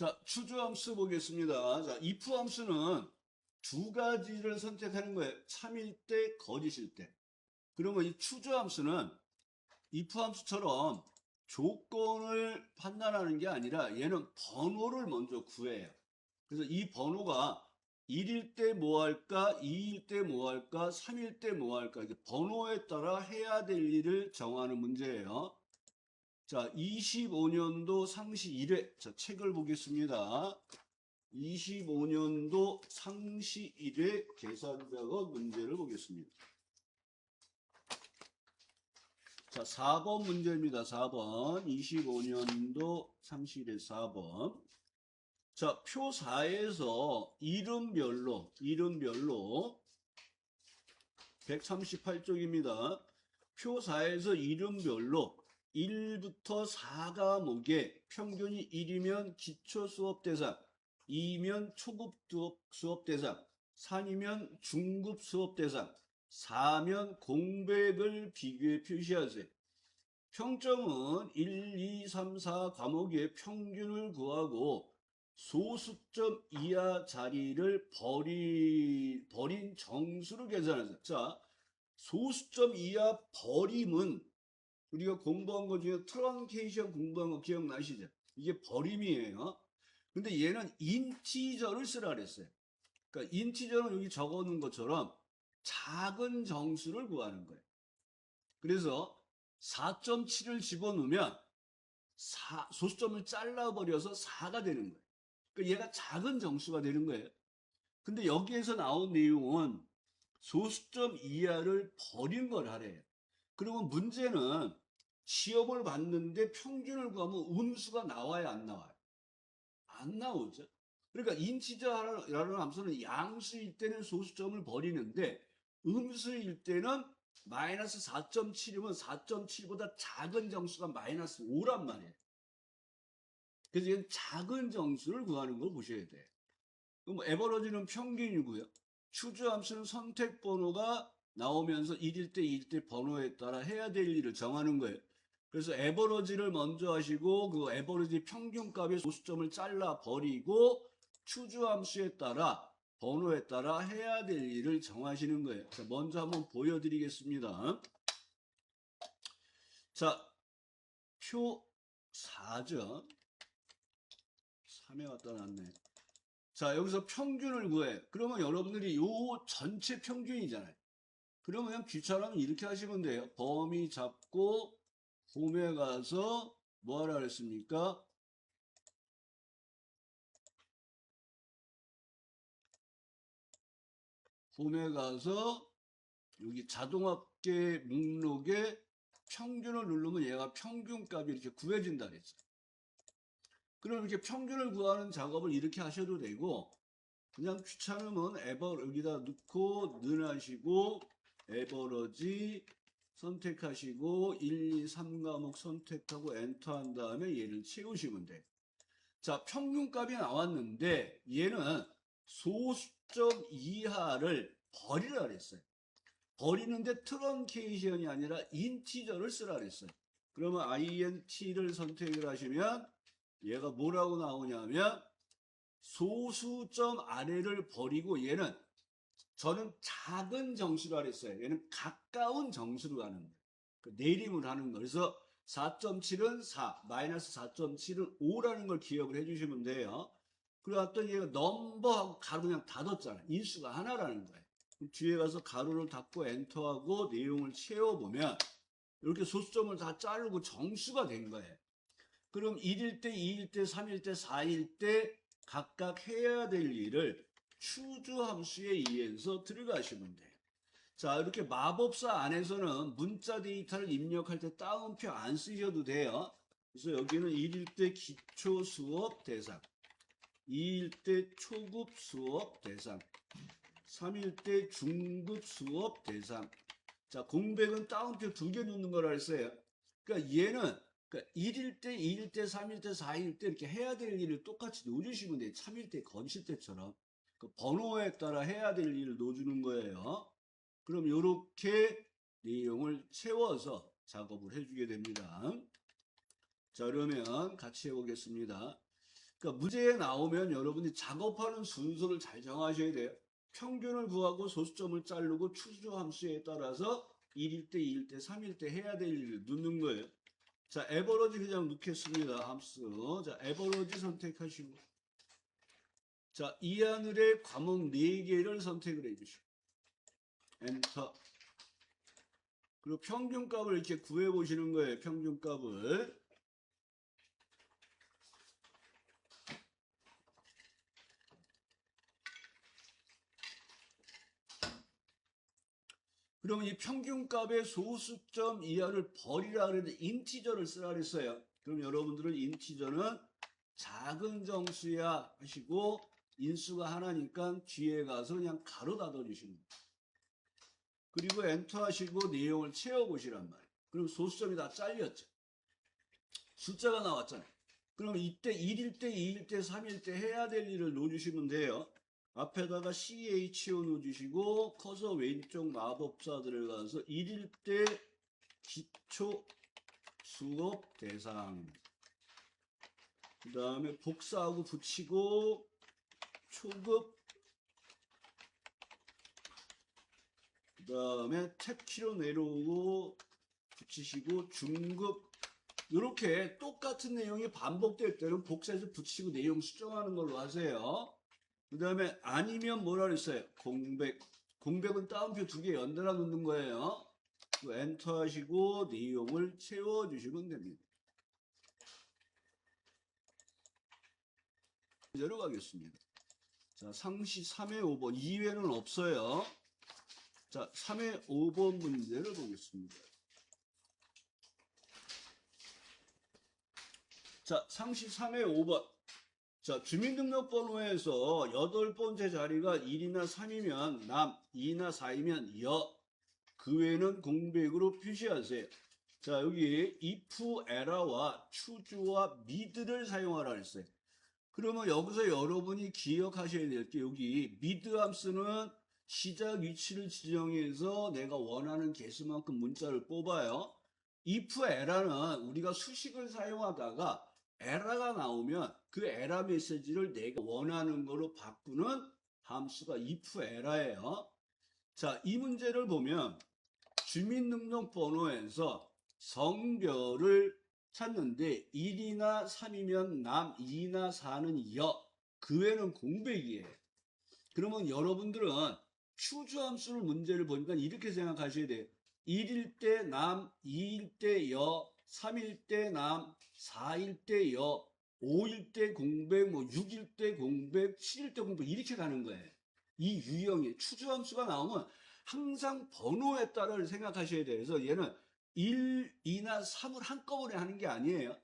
자, 추주함수 보겠습니다. 자, if 함수는 두 가지를 선택하는 거예요. 참일 때, 거짓일 때. 그러면 이 추주함수는 if 함수처럼 조건을 판단하는 게 아니라 얘는 번호를 먼저 구해요. 그래서 이 번호가 1일 때 뭐 할까, 2일 때 뭐 할까, 3일 때 뭐 할까, 이렇게 번호에 따라 해야 될 일을 정하는 문제예요. 자, 25년도 상시 1회. 자, 책을 보겠습니다. 25년도 상시 1회 계산 작업 문제를 보겠습니다. 자, 4번 문제입니다. 4번. 25년도 상시 1회 4번. 자, 표 4에서 이름별로 138쪽입니다. 표 4에서 이름별로 1부터 4과목의 평균이 1이면 기초 수업 대상, 2면 초급 수업 대상, 3이면 중급 수업 대상, 4면 공백을 비교해 표시하세요. 평점은 1, 2, 3, 4 과목의 평균을 구하고 소수점 이하 자리를 버린 정수를 계산하세요. 자, 소수점 이하 버림은 우리가 공부한 것 중에 트렁케이션 공부한 거 기억나시죠? 이게 버림이에요. 근데 얘는 인티저를 쓰라 그랬어요. 그러니까 인티저는 여기 적어 놓은 것처럼 작은 정수를 구하는 거예요. 그래서 4.7을 집어넣으면 소수점을 잘라버려서 4가 되는 거예요. 그러니까 얘가 작은 정수가 되는 거예요. 근데 여기에서 나온 내용은 소수점 이하를 버린 걸 하래요. 그러면 문제는 시험을 봤는데 평균을 구하면 음수가 나와야 안 나와요? 안 나오죠. 그러니까 인티저라는 함수는 양수일 때는 소수점을 버리는데 음수일 때는 마이너스 4.7이면 4.7보다 작은 정수가 마이너스 5란 말이에요. 그래서 이건 작은 정수를 구하는 걸 보셔야 돼요. 그럼 에버러지는 평균이고요. 추주함수는 선택번호가 나오면서 1일 때 2일 때 번호에 따라 해야 될 일을 정하는 거예요. 그래서 에버러지를 먼저 하시고 그 에버러지 평균값의 소수점을 잘라 버리고 추주함수에 따라 번호에 따라 해야 될 일을 정하시는 거예요. 자, 먼저 한번 보여드리겠습니다. 자, 표 4죠. 3에 갖다 놨네. 자, 여기서 평균을 구해. 그러면 여러분들이 요 전체 평균이잖아요. 그러면 그냥 귀찮으면 이렇게 하시면 돼요. 범위 잡고 홈에 가서 뭐 하라 그랬습니까? 홈에 가서 여기 자동합계 목록에 평균을 누르면 얘가 평균값이 이렇게 구해진다 그랬어요. 그럼 이렇게 평균을 구하는 작업을 이렇게 하셔도 되고 그냥 귀찮으면 여기다 넣고 늘하시고 에버러지 선택하시고 1, 2, 3과목 선택하고 엔터 한 다음에 얘를 채우시면 돼요. 자, 평균값이 나왔는데 얘는 소수점 이하를 버리라 그랬어요. 버리는데 트렁케이션이 아니라 인티저를 쓰라 그랬어요. 그러면 int를 선택을 하시면 얘가 뭐라고 나오냐면 소수점 아래를 버리고 얘는 저는 작은 정수라 그랬어요. 얘는 가까운 정수로 가는 거예요. 내림을 하는 거예요. 그래서 4.7은 4, 마이너스 4.7은 5라는 걸 기억을 해주시면 돼요. 그리고 어떤 얘가 넘버하고 가로 그냥 닫았잖아요. 인수가 하나라는 거예요. 뒤에 가서 가로를 닫고 엔터하고 내용을 채워보면 이렇게 소수점을 다 자르고 정수가 된 거예요. 그럼 1일 때, 2일 때, 3일 때, 4일 때 각각 해야 될 일을 추주함수에 의해서 들어가시면 돼요. 자, 이렇게 마법사 안에서는 문자 데이터를 입력할 때 따옴표 안 쓰셔도 돼요. 그래서 여기는 1일 때 기초 수업 대상, 2일 때 초급 수업 대상, 3일 때 중급 수업 대상. 자, 공백은 따옴표 2개 넣는 거라 했어요. 그러니까 얘는 그러니까 1일 때, 2일 때, 3일 때, 4일 때 이렇게 해야 될 일을 똑같이 넣어주시면 돼요. 3일 때, 거실 때처럼. 그 번호에 따라 해야 될 일을 넣어주는 거예요. 그럼 이렇게 내용을 채워서 작업을 해주게 됩니다. 자, 그러면 같이 해보겠습니다. 그러니까 문제에 나오면 여러분이 작업하는 순서를 잘 정하셔야 돼요. 평균을 구하고 소수점을 자르고 추조 함수에 따라서 1일 때, 2일 때, 3일 때 해야 될 일을 넣는 거예요. 자, 에버러지 그냥 넣겠습니다. 함수. 자, 에버러지 선택하시고. 자, 이 하늘의 과목 4개를 선택을 해주시고. 엔터. 그리고 평균값을 이렇게 구해보시는 거예요. 평균값을. 그러면 이 평균값의 소수점 이하를 버리라 그랬는데 인티저를 쓰라 그랬어요. 그럼 여러분들은 인티저는 작은 정수야 하시고 인수가 하나니까 뒤에 가서 그냥 가로 닫아주시는 거예요. 그리고 엔터 하시고 내용을 채워보시란 말이에요. 그럼 소수점이 다 잘렸죠. 숫자가 나왔잖아요. 그럼 이때 1일 때, 2일 때, 3일 때 해야 될 일을 넣어주시면 돼요. 앞에다가 CHO 넣어주시고 커서 왼쪽 마법사 들어가서 1일 때 기초 수업 대상, 그 다음에 복사하고 붙이고 초급, 그 다음에 탭키로 내려오고 붙이시고 중급, 이렇게 똑같은 내용이 반복될 때는 복사해서 붙이고 내용 수정하는 걸로 하세요. 그 다음에 아니면 뭐라 그랬어요? 공백. 공백은 따옴표 2개 연달아 놓는 거예요. 엔터 하시고 내용을 채워주시면 됩니다. 문제로 가겠습니다. 자, 상시 3회 5번. 2회는 없어요. 자, 3회 5번 문제를 보겠습니다. 자, 상시 3회 5번. 자, 주민등록번호에서 8번째 자리가 1이나 3이면 남, 2나 4이면 여, 그 외에는 공백으로 표시하세요. 자, 여기 if, era와 choos와 mid를 사용하라 했어요. 그러면 여기서 여러분이 기억하셔야 될 게 여기 mid 함수는 시작 위치를 지정해서 내가 원하는 개수만큼 문자를 뽑아요. if, era는 우리가 수식을 사용하다가 에러가 나오면 그 에러 메시지를 내가 원하는 거로 바꾸는 함수가 if 에러예요. 자, 이 문제를 보면 주민등록번호에서 성별을 찾는데 1이나 3이면 남, 2나 4는 여, 그 외에는 공백이에요. 그러면 여러분들은 추주 함수를 문제를 보니까 이렇게 생각하셔야 돼요. 1일 때 남, 2일 때 여, 3일 때 남, 4일 때 여, 5일 때 공백, 뭐 6일 때 공백, 7일 때 공백 이렇게 가는 거예요. 이 유형이 추주함수가 나오면 항상 번호에 따라 생각하셔야 돼요. 그래서 얘는 1, 2나 3을 한꺼번에 하는 게 아니에요.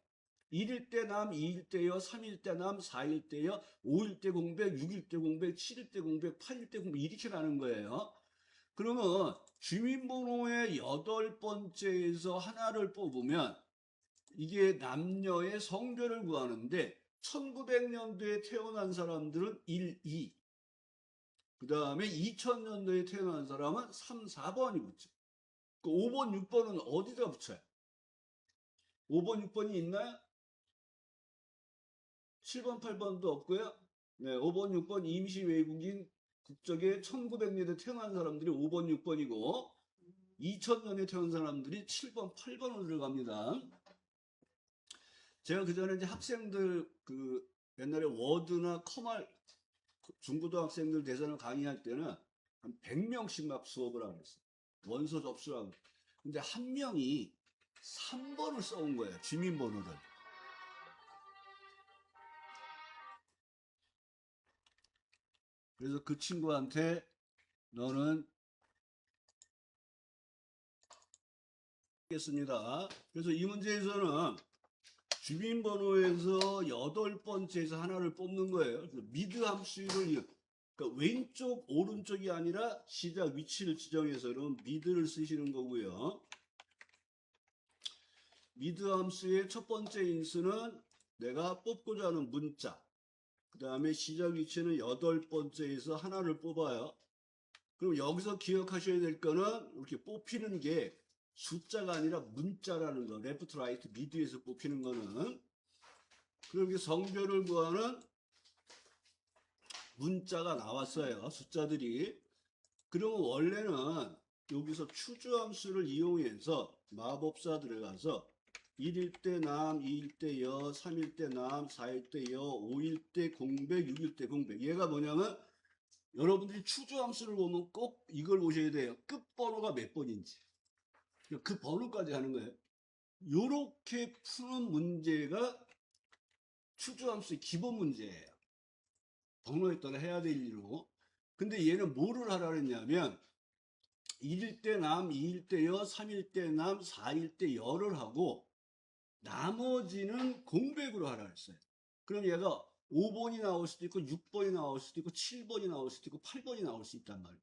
1일 때 남, 2일 때 여, 3일 때 남, 4일 때 여, 5일 때 공백, 6일 때 공백, 7일 때 공백, 8일 때 공백 이렇게 가는 거예요. 그러면 주민번호의 8번째에서 하나를 뽑으면 이게 남녀의 성별을 구하는데 1900년도에 태어난 사람들은 1, 2, 그 다음에 2000년도에 태어난 사람은 3, 4번이 붙죠. 그 5번, 6번은 어디다 붙여요? 5번, 6번이 있나요? 7번, 8번도 없고요. 네, 5번, 6번 임시 외국인 국적에 1900년에 태어난 사람들이 5번, 6번이고 2000년에 태어난 사람들이 7번, 8번으로 들어갑니다. 제가 그 전에 이제 학생들 그 옛날에 워드나 커말 중고등학생들 대상을 강의할 때는 한 100명씩 막 수업을 하고 있어요. 원서 접수하고. 근데 한 명이 3번을 써온 거예요. 주민번호를. 그래서 그 친구한테 너는 하겠습니다. 그래서 이 문제에서는 주민번호에서 8번째에서 하나를 뽑는 거예요. 미드 함수를 그러니까 왼쪽 오른쪽이 아니라 시작 위치를 지정해서는 미드를 쓰시는 거고요. 미드 함수의 첫 번째 인수는 내가 뽑고자 하는 문자, 그 다음에 시작 위치는 8번째에서 하나를 뽑아요. 그럼 여기서 기억하셔야 될 거는 이렇게 뽑히는 게 숫자가 아니라 문자라는 거. 레프트, 라이트, 미드에서 뽑히는 거는. 그럼 이렇게 성별을 구하는 문자가 나왔어요. 숫자들이. 그러면 원래는 여기서 추주함수를 이용해서 마법사 들어가서 1일 때 남, 2일 때 여, 3일 때 남, 4일 때 여, 5일 때 공백, 6일 때 공백. 얘가 뭐냐면 여러분들이 추주함수를 보면 꼭 이걸 보셔야 돼요. 끝번호가 몇 번인지. 그 번호까지 하는 거예요. 요렇게 푸는 문제가 추주함수의 기본 문제예요. 번호에 따라 해야 될 일로. 근데 얘는 뭐를 하라 그랬냐면 1일 때 남, 2일 때 여, 3일 때 남, 4일 때 여를 하고 나머지는 공백으로 하라 그랬어요. 그럼 얘가 5번이 나올 수도 있고 6번이 나올 수도 있고 7번이 나올 수도 있고 8번이 나올 수 있단 말이에요.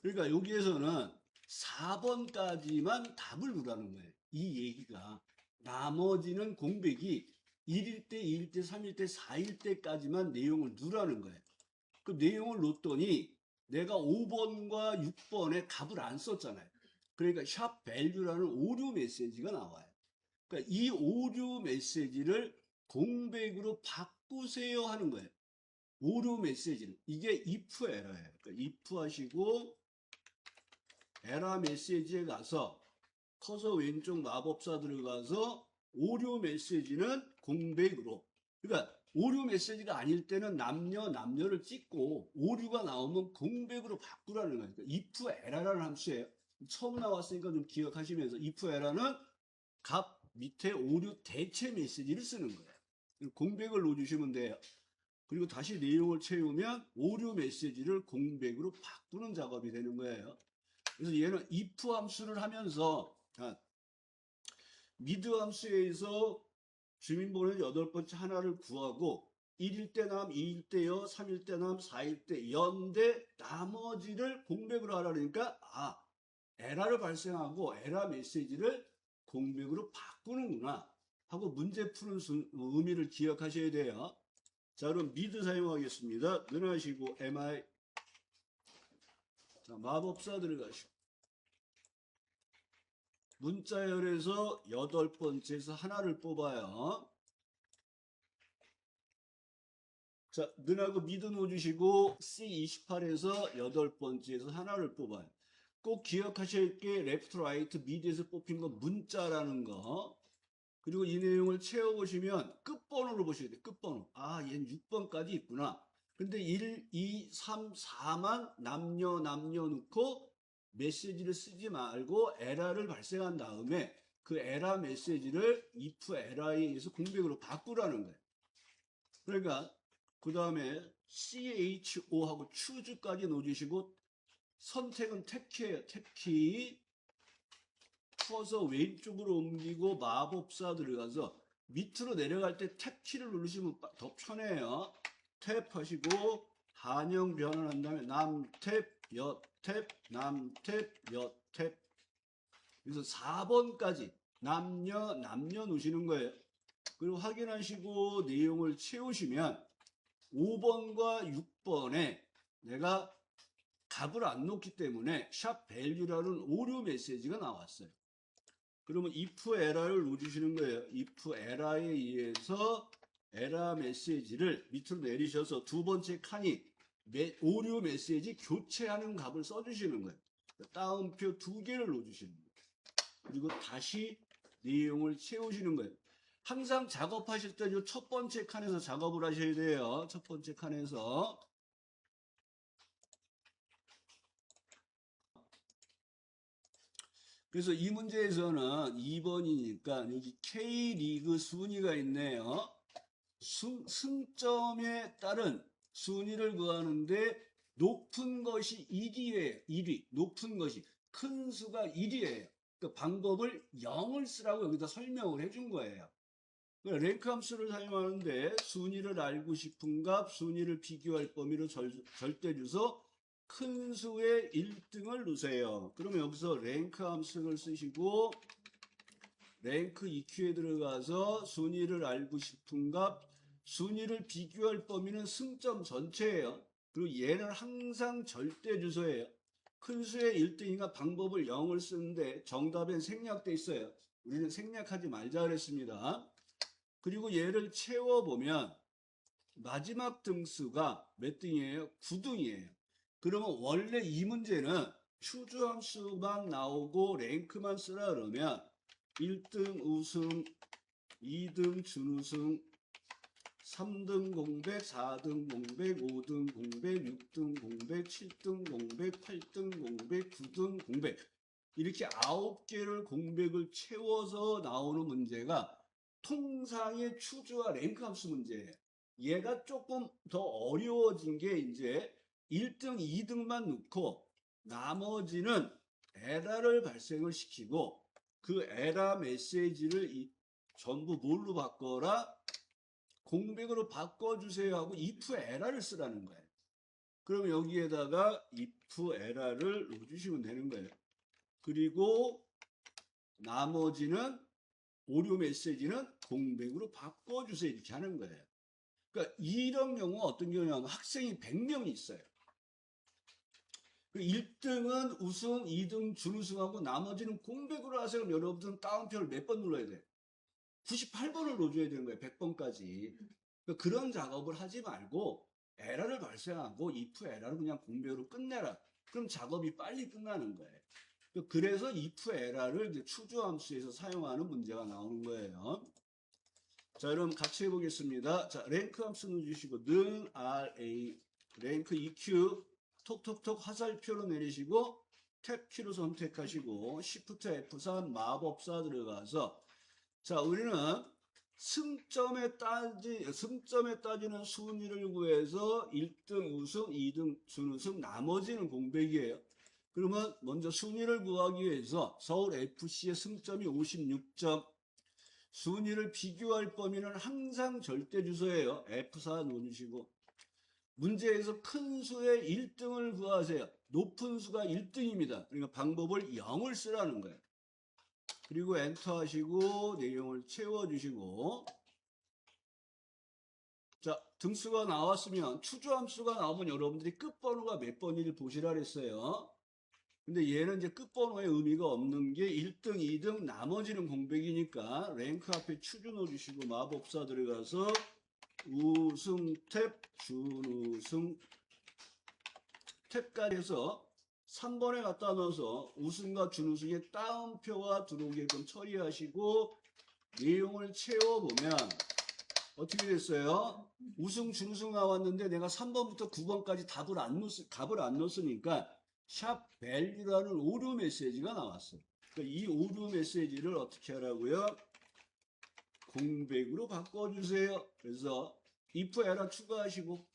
그러니까 여기에서는 4번까지만 답을 누라는 거예요. 이 얘기가. 나머지는 공백이 1일 때, 2일 때, 3일 때, 4일 때까지만 내용을 누라는 거예요. 그 내용을 놓더니 내가 5번과 6번에 답을 안 썼잖아요. 그러니까 샵 밸류라는 오류 메시지가 나와요. 그러니까 이 오류 메시지를 공백으로 바꾸세요 하는 거예요. 오류 메시지를. 이게 if 에러예요. 그러니까 if 하시고 에러 메시지에 가서 커서 왼쪽 마법사 들어가서 오류 메시지는 공백으로. 그러니까 오류 메시지가 아닐 때는 남녀를 찍고 오류가 나오면 공백으로 바꾸라는 거예요. 그러니까 if 에러라는 함수예요. 처음 나왔으니까 좀 기억하시면서 if 에러는 값 밑에 오류 대체 메시지를 쓰는 거예요. 공백을 넣어주시면 돼요. 그리고 다시 내용을 채우면 오류 메시지를 공백으로 바꾸는 작업이 되는 거예요. 그래서 얘는 if 함수를 하면서 미드 함수에서 주민번호 8번째 하나를 구하고 1일 때 남, 2일 때 여, 3일 때 남, 4일 때 연데 나머지를 공백으로 하라 그러니까 에러를 발생하고 에러 메시지를 공백으로 바꾸는구나 하고 문제 푸는 의미를 기억하셔야 돼요. 자, 그럼 미드 사용하겠습니다. 눈하시고 mi. 자, 마법사 들어가시고 문자열에서 8번째에서 하나를 뽑아요. 자, 눈하고 미드 놓아주시고 C28에서 8번째에서 하나를 뽑아요. 꼭 기억하셔야 게 레프트, 라이트, 미드에서 뽑힌 거 문자라는 거. 그리고 이 내용을 채워보시면 끝번호를 보셔야 돼요. 끝번호. 얘는 6번까지 있구나. 근데 1, 2, 3, 4만 남녀 넣고 메시지를 쓰지 말고 에러를 발생한 다음에 그 에러 메시지를 if 에러에 의해서 공백으로 바꾸라는 거예요. 그러니까 그 다음에 CHO하고 choose까지 넣어주시고 선택은 탭키예요. 탭키. 커서 왼쪽으로 옮기고 마법사 들어가서 밑으로 내려갈 때 탭키를 누르시면 더 편해요. 탭 하시고 한영 변환한 다음에 남탭, 여탭, 남탭, 여탭. 그래서 4번까지 남녀 놓으시는 거예요. 그리고 확인하시고 내용을 채우시면 5번과 6번에 내가 값을 안 놓기 때문에 샵 밸류라는 오류 메시지가 나왔어요. 그러면 if 에러를 넣어주시는 거예요. if 에러에 의해서 에러 메시지를 밑으로 내리셔서 두 번째 칸이 오류 메시지 교체하는 값을 써주시는 거예요. 따옴표 2개를 넣어주시는 거예요. 그리고 다시 내용을 채우시는 거예요. 항상 작업하실 때 이 첫 번째 칸에서 작업을 하셔야 돼요. 첫 번째 칸에서. 그래서 이 문제에서는 2번이니까 여기 K리그 순위가 있네요. 승점에 따른 순위를 구하는데 높은 것이 1위예요. 1위. 높은 것이. 큰 수가 1위예요. 그 방법을 0을 쓰라고 여기다 설명을 해준 거예요. 랭크 함수를 사용하는데 순위를 알고 싶은 값, 순위를 비교할 범위로 절대 주소, 큰 수의 1등을 넣으세요. 그러면 여기서 랭크 함수를 쓰시고 랭크 EQ에 들어가서 순위를 알고 싶은 값, 순위를 비교할 범위는 승점 전체예요. 그리고 얘는 항상 절대 주소예요. 큰 수의 1등이가 방법을 0을 쓰는데 정답엔 생략돼 있어요. 우리는 생략하지 말자 그랬습니다. 그리고 얘를 채워보면 마지막 등수가 몇 등이에요? 9등이에요. 그러면 원래 이 문제는 추주함수만 나오고 랭크만 쓰라 그러면 1등 우승, 2등 준우승, 3등 공백, 4등 공백, 5등 공백, 6등 공백, 7등 공백, 8등 공백, 9등 공백, 이렇게 9개를 공백을 채워서 나오는 문제가 통상의 추주와 랭크 함수 문제예요. 얘가 조금 더 어려워진 게 이제 1등, 2등만 넣고 나머지는 에러를 발생을 시키고 그 에러 메시지를 전부 뭘로 바꿔라? 공백으로 바꿔주세요 하고 if 에러를 쓰라는 거예요. 그럼 여기에다가 if 에러를 넣어주시면 되는 거예요. 그리고 나머지는 오류 메시지는 공백으로 바꿔주세요 이렇게 하는 거예요. 그러니까 이런 경우가 어떤 경우냐면 학생이 100명이 있어요. 1등은 우승, 2등 준우승하고 나머지는 공백으로 하세요. 그럼 여러분들은 다운표를 몇 번 눌러야 돼요? 98번을 넣어줘야 되는 거예요. 100번까지. 그러니까 그런 작업을 하지 말고 에러를 발생하고 if 에러를 그냥 공백으로 끝내라. 그럼 작업이 빨리 끝나는 거예요. 그래서 if 에러를 추주함수에서 사용하는 문제가 나오는 거예요. 자, 여러분 같이 해보겠습니다. 자, 랭크 함수 넣어주시고 는 RA, 랭크 EQ, 톡톡톡 화살표로 내리시고 탭키로 선택하시고 Shift F3 마법사 들어가서 자, 우리는 승점에 따지는 순위를 구해서 1등 우승, 2등 준우승, 나머지는 공백이에요. 그러면 먼저 순위를 구하기 위해서 서울 FC의 승점이 56점, 순위를 비교할 범위는 항상 절대 주소예요. F4 넣어주시고 문제에서 큰 수의 1등을 구하세요. 높은 수가 1등입니다. 그러니까 방법을 0을 쓰라는 거예요. 그리고 엔터 하시고 내용을 채워주시고 자, 등수가 나왔으면 추주함수가 나오면 여러분들이 끝번호가 몇 번인지 보시라 그랬어요. 근데 얘는 이제 끝번호에 의미가 없는 게 1등, 2등, 나머지는 공백이니까 랭크 앞에 추주 넣어주시고 마법사 들어가서 우승 탭, 준우승 탭까지 해서 3번에 갖다 넣어서 우승과 준우승의 다운표가 들어오게끔 처리하시고 내용을 채워보면 어떻게 됐어요? 우승, 준우승 나왔는데 내가 3번부터 9번까지 답을 안 넣었으니까 샵 밸류라는 오류 메시지가 나왔어요. 그러니까 이 오류 메시지를 어떻게 하라고요? 공백으로 바꿔주세요. 그래서 if 에러 추가하시고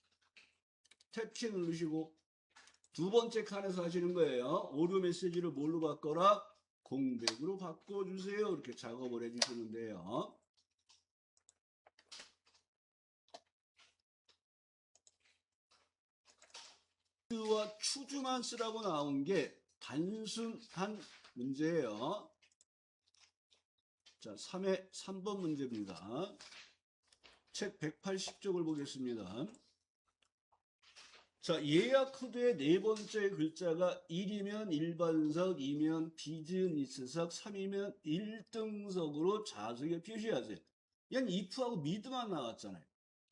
탭키 누르시고 두 번째 칸에서 하시는 거예요. 오류 메시지를 뭘로 바꿔라? 공백으로 바꿔주세요. 이렇게 작업을 해주시면 돼요. 와 추주만 쓰라고 나온 게 단순한 문제예요. 자, 3번 문제입니다. 책 180쪽을 보겠습니다. 자, 예약 코드의 네 번째 글자가 1이면 일반석, 2면 비즈니스석, 3이면 1등석으로 좌석에 표시하세요. 얘는 if하고 mid만 나왔잖아요.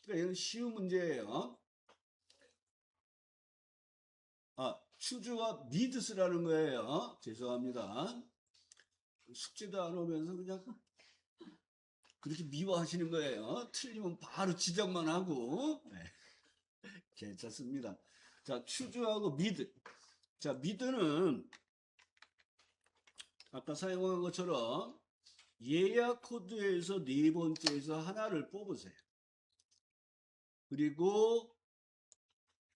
그러니까 얘는 쉬운 문제예요. 추주와 mid 쓰라는 거예요. 죄송합니다. 숙제도 안 오면서 그냥 그렇게 미워하시는 거예요. 틀리면 바로 지적만 하고. 네. 괜찮습니다. 자, 추주하고 미드. 자, 미드는 아까 사용한 것처럼 예약 코드에서 네 번째에서 하나를 뽑으세요. 그리고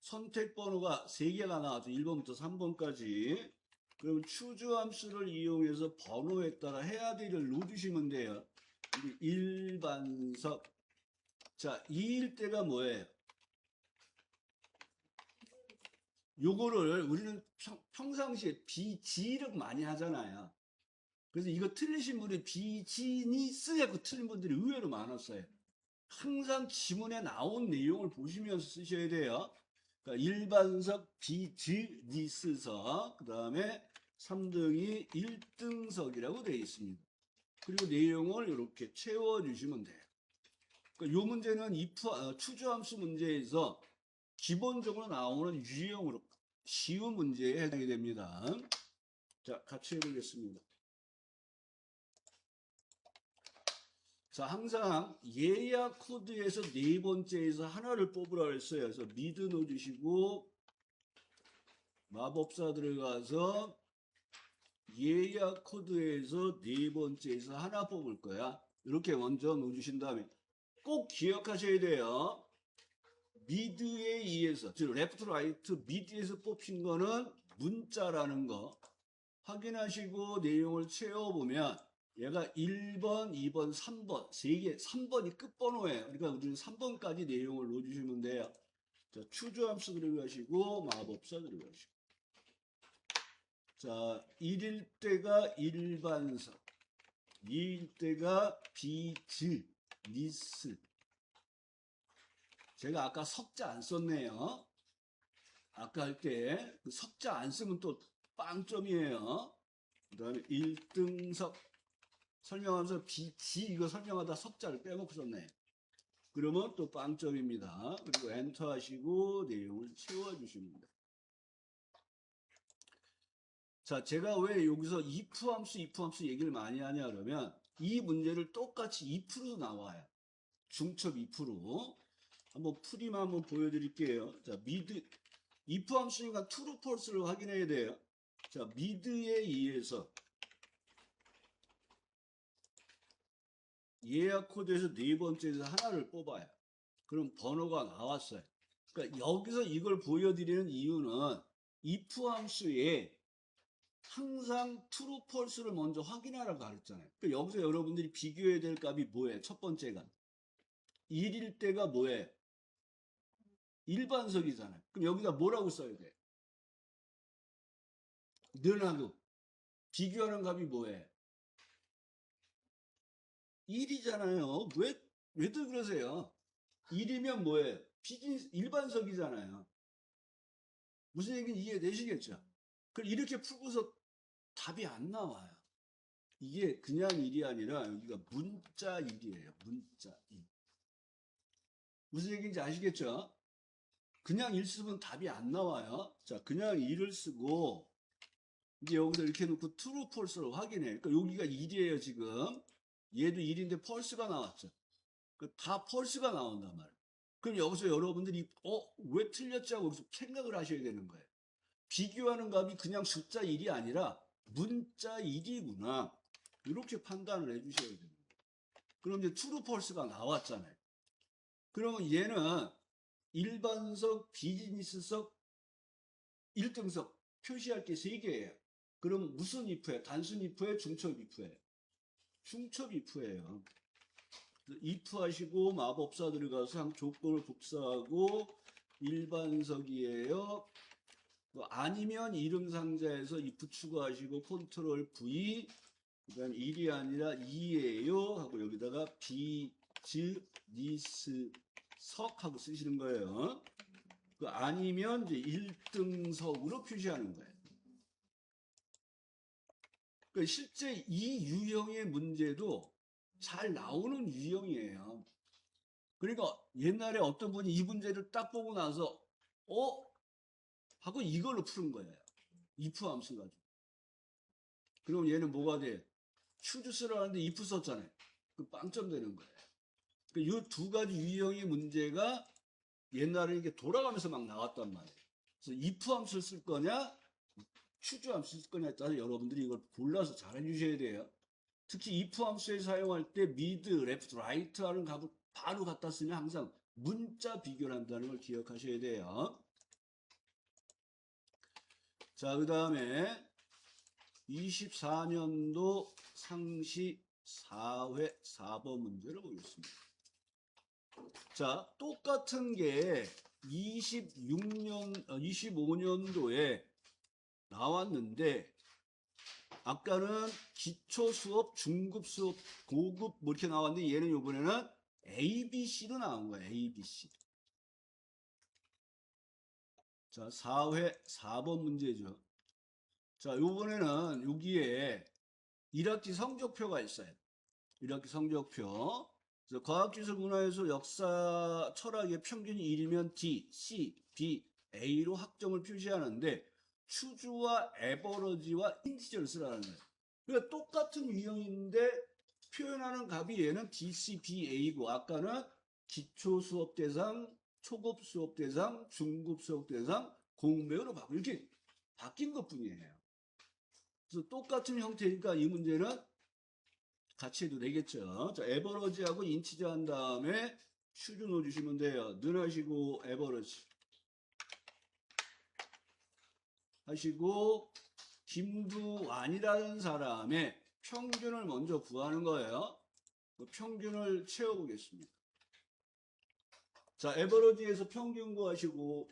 선택 번호가 3개가 나왔죠. 1번부터 3번까지. 그럼 추주 함수를 이용해서 번호에 따라 해야지를 넣어주시면 돼요. 일반석. 자, 이일 때가 뭐예요? 요거를 우리는 평상시에 비지력 많이 하잖아요. 그래서 이거 틀리신 분이 비지니스 하고 틀린 분들이 의외로 많았어요. 항상 지문에 나온 내용을 보시면서 쓰셔야 돼요. 그러니까 일반석, 비즈니스석, 그 다음에 3등이 1등석이라고 되어 있습니다. 그리고 내용을 이렇게 채워주시면 돼요. 이 문제는 추주함수 문제에서 기본적으로 나오는 유형으로 쉬운 문제에 해당이 됩니다. 자, 같이 해보겠습니다. 자, 항상 예약 코드에서 네 번째에서 하나를 뽑으라 했어요. 그래서 미드 넣어주시고 마법사 들어가서 예약 코드에서 네 번째에서 하나 뽑을 거야. 이렇게 먼저 넣어주신 다음에 꼭 기억하셔야 돼요. 미드에 의해서, 즉 레프트 라이트 미드에서 뽑힌 거는 문자라는 거 확인하시고 내용을 채워보면 얘가 1번, 2번, 3번 3개, 3번이 끝번호예요. 그러니까 우리는 3번까지 내용을 넣어주시면 돼요. 자, 추주함수 들어가시고 마법사 들어가시고, 자, 1일 때가 일반석, 2일 때가 비즈, 니스. 제가 아까 석자 안 썼네요. 아까 할 때 그 석자 안 쓰면 또 빵점이에요. 그 다음에 1등석 설명하면서 비지 이거 설명하다 석자를 빼먹고 썼네. 그러면 또 빵점입니다. 그리고 엔터 하시고 내용을 채워주십니다. 자, 제가 왜 여기서 if 함수 얘기를 많이 하냐 그러면 이 문제를 똑같이 if로 나와요. 중첩 if로. 한번 풀이만 한번 보여드릴게요. 자, 미드 if 함수니까 true, false를 확인해야 돼요. 자, 미드에 의해서 예약 코드에서 네 번째에서 하나를 뽑아요. 그럼 번호가 나왔어요. 그러니까 여기서 이걸 보여드리는 이유는 if 함수에 항상 true, false를 먼저 확인하라고 가르쳤잖아요. 그러니까 여기서 여러분들이 비교해야 될 값이 뭐예요? 첫 번째가 1일 때가 뭐예요? 일반석이잖아요. 그럼 여기다 뭐라고 써야 돼? 늘하고 비교하는 값이 뭐예요? 1이잖아요. 왜들 그러세요? 1이면 뭐예요? 일반석이잖아요. 무슨 얘기인지 이해되시겠죠? 그럼 이렇게 풀고서 답이 안 나와요. 이게 그냥 1이 아니라 여기가 문자 1이에요. 문자 1. 무슨 얘기인지 아시겠죠? 그냥 1 쓰면 답이 안 나와요. 자, 그냥 1을 쓰고 이제 여기서 이렇게 놓고 true, false를 확인해. 그러니까 여기가 1이에요, 지금. 얘도 1인데 false가 나왔죠. 다 false가 나온단 말이에요. 그럼 여기서 여러분들이 왜 틀렸지 하고 생각을 하셔야 되는 거예요. 비교하는 값이 그냥 숫자 1이 아니라 문자 1이구나. 이렇게 판단을 해주셔야 됩니다. 그럼 이제 true, false가 나왔잖아요. 그러면 얘는 일반석, 비즈니스석, 1등석 표시할 게 3개예요. 그럼 무슨 if예요? 단순 if예요? 중첩 if예요? 중첩 if예요. if 하시고 마법사 들어가서 조건을 복사하고 일반석이에요. 아니면 이름 상자에서 if 추가하시고 컨트롤 V, 그 다음 1이 아니라 2예요 하고 여기다가 비즈니스 석 하고 쓰시는 거예요. 아니면 이제 1등석으로 표시하는 거예요. 그러니까 실제 이 유형의 문제도 잘 나오는 유형이에요. 그러니까 옛날에 어떤 분이 이 문제를 딱 보고 나서 하고 이걸로 푸는 거예요. if 함수 가지고. 그럼 얘는 뭐가 돼? 추주스를 하는데 if 썼잖아요. 그 빵점 되는 거예요. 이 두 가지 유형의 문제가 옛날에 이게 돌아가면서 막 나왔단 말이에요. 그래서 if 함수를 쓸 거냐, 추주 함수를 쓸 거냐에 따라 여러분들이 이걸 골라서 잘 해주셔야 돼요. 특히 if 함수에 사용할 때 mid, left, right 하는 값을 바로 갖다 쓰면 항상 문자 비교를 한다는 걸 기억하셔야 돼요. 자, 그 다음에 24년도 상시 4회 4번 문제를 보겠습니다. 자, 똑같은 게 25년도에 나왔는데 아까는 기초 수업, 중급 수업, 고급 뭐 이렇게 나왔는데 얘는 이번에는 ABC로 나온 거예요. ABC. 자, 4회 4번 문제죠. 자, 이번에는 여기에 1학기 성적표가 있어요. 1학기 성적표. 그래서 과학기술 문화에서 역사 철학의 평균이 1이면 D, C, B, A로 학점을 표시하는데 추주와 에버러지와 인티저를 쓰라는 거예요. 그러니까 똑같은 유형인데 표현하는 값이 얘는 D, C, B, A고 아까는 기초 수업 대상, 초급 수업 대상, 중급 수업 대상, 공배우로 바꾸고 이렇게 바뀐 것 뿐이에요. 그래서 똑같은 형태니까 이 문제는 같이 해도 되겠죠. 자, 에버러지하고 인치저 한 다음에 추주 넣어주시면 돼요. 는 하시고 에버러지 하시고 김두완이라는 사람의 평균을 먼저 구하는 거예요. 그 평균을 채워보겠습니다. 자, 에버러지에서 평균 구하시고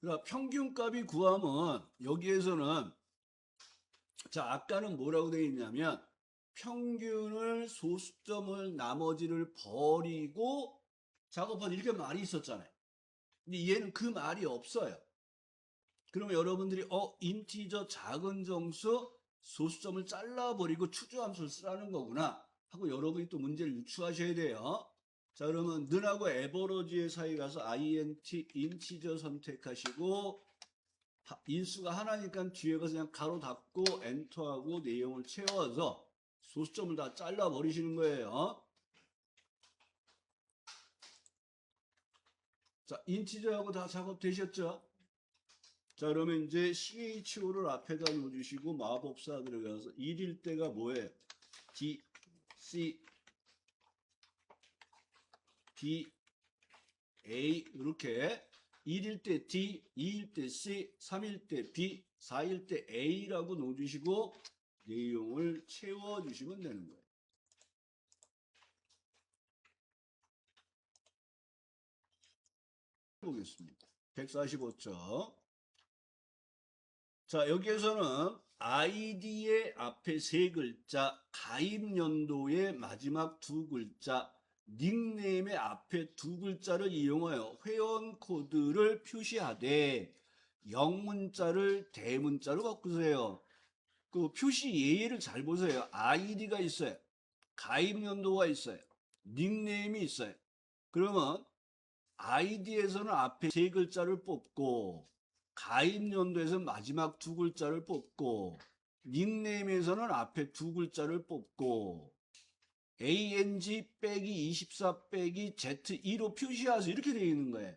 그러니까 평균값이 구하면 여기에서는 자, 아까는 뭐라고 되어 있냐면 평균을 소수점을 나머지를 버리고 작업하는 이렇게 말이 있었잖아요. 근데 얘는 그 말이 없어요. 그러면 여러분들이 인티저 작은 정수 소수점을 잘라버리고 추주함수를 쓰라는 거구나 하고 여러분이 또 문제를 유추하셔야 돼요. 자, 그러면 는하고 에버러지의 사이 가서 int 인티저 선택하시고 인수가 하나니까 뒤에 가서 그냥 가로 닫고 엔터하고 내용을 채워서 소수점을 다 잘라 버리시는 거예요. 자, 인티저하고 다 작업되셨죠? 자, 그러면 이제 CHO를 앞에다 놓으시고 마법사 들어가서 1일 때가 뭐예요? D, C, B, A 이렇게 1일 때 D, 2일 때 C, 3일 때 B, 4일 때 A라고 놓으시고 내용을 채워주시면 되는 거예요. 보겠습니다. 145쪽. 자, 여기에서는 아이디의 앞에 세 글자, 가입 연도의 마지막 두 글자, 닉네임의 앞에 두 글자를 이용하여 회원 코드를 표시하되 영문자를 대문자로 바꾸세요. 그 표시 예의를 잘 보세요. 아이디가 있어요. 가입 연도가 있어요. 닉네임이 있어요. 그러면 아이디에서는 앞에 세 글자를 뽑고 가입 연도에서는 마지막 두 글자를 뽑고 닉네임에서는 앞에 두 글자를 뽑고 ANG 빼기 24 빼기 Z2로 표시하세요. 이렇게 되어 있는 거예요.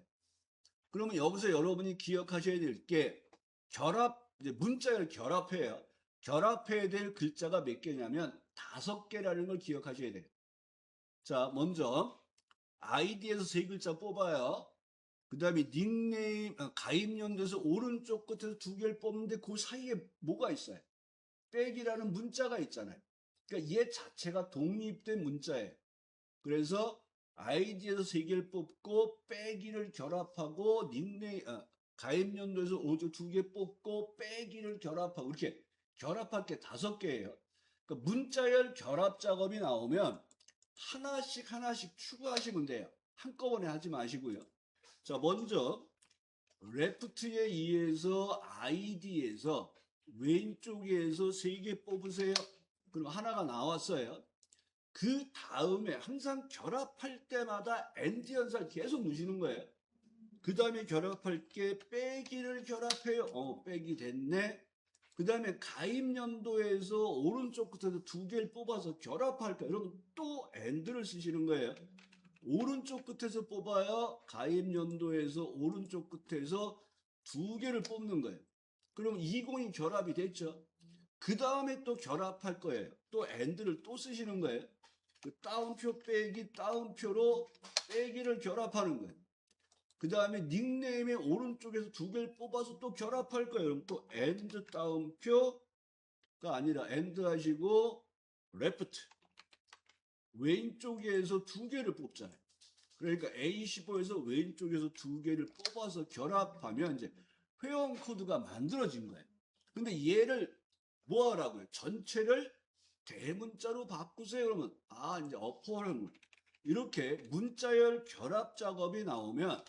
그러면 여기서 여러분이 기억하셔야 될 게 결합, 이제 문자를 결합해요. 결합해야 될 글자가 몇 개냐면 5개라는 걸 기억하셔야 돼요. 자, 먼저 아이디에서 세 글자 뽑아요. 그 다음에 닉네임, 가입 연도에서 오른쪽 끝에서 두 개를 뽑는데 그 사이에 뭐가 있어요? 백이라는 문자가 있잖아요. 그러니까 얘 자체가 독립된 문자예요. 그래서 아이디에서 세 개를 뽑고 빼기를 결합하고 닉네임, 가입 연도에서 오른쪽 두 개 뽑고 빼기를 결합하고 이렇게 결합할 게 5개예요. 그러니까 문자열 결합 작업이 나오면 하나씩 하나씩 추가하시면 돼요. 한꺼번에 하지 마시고요. 자, 먼저 레프트에 의해서 아이디에서 왼쪽에서 3개 뽑으세요. 그럼 하나가 나왔어요. 그 다음에 항상 결합할 때마다 엔드 연산을 계속 누시는 거예요. 그 다음에 결합할 게 빼기를 결합해요. 빼기 됐네. 그 다음에 가입 연도에서 오른쪽 끝에서 두 개를 뽑아서 결합할까? 여러분 또 엔드를 쓰시는 거예요. 오른쪽 끝에서 뽑아요. 가입 연도에서 오른쪽 끝에서 두 개를 뽑는 거예요. 그럼 20이 결합이 됐죠. 그 다음에 또 결합할 거예요. 또 엔드를 또 쓰시는 거예요. 그 다운표 빼기 다운표로 빼기를 결합하는 거예요. 그 다음에 닉네임의 오른쪽에서 두 개를 뽑아서 또 결합할 거예요. 그럼 또 엔드 다운표가 아니라 엔드 하시고 레프트 왼쪽에서 두 개를 뽑잖아요. 그러니까 A15에서 왼쪽에서 두 개를 뽑아서 결합하면 이제 회원 코드가 만들어진 거예요. 근데 얘를 뭐 하라고요? 전체를 대문자로 바꾸세요. 그러면 이제 어퍼하는 거예요. 이렇게 문자열 결합 작업이 나오면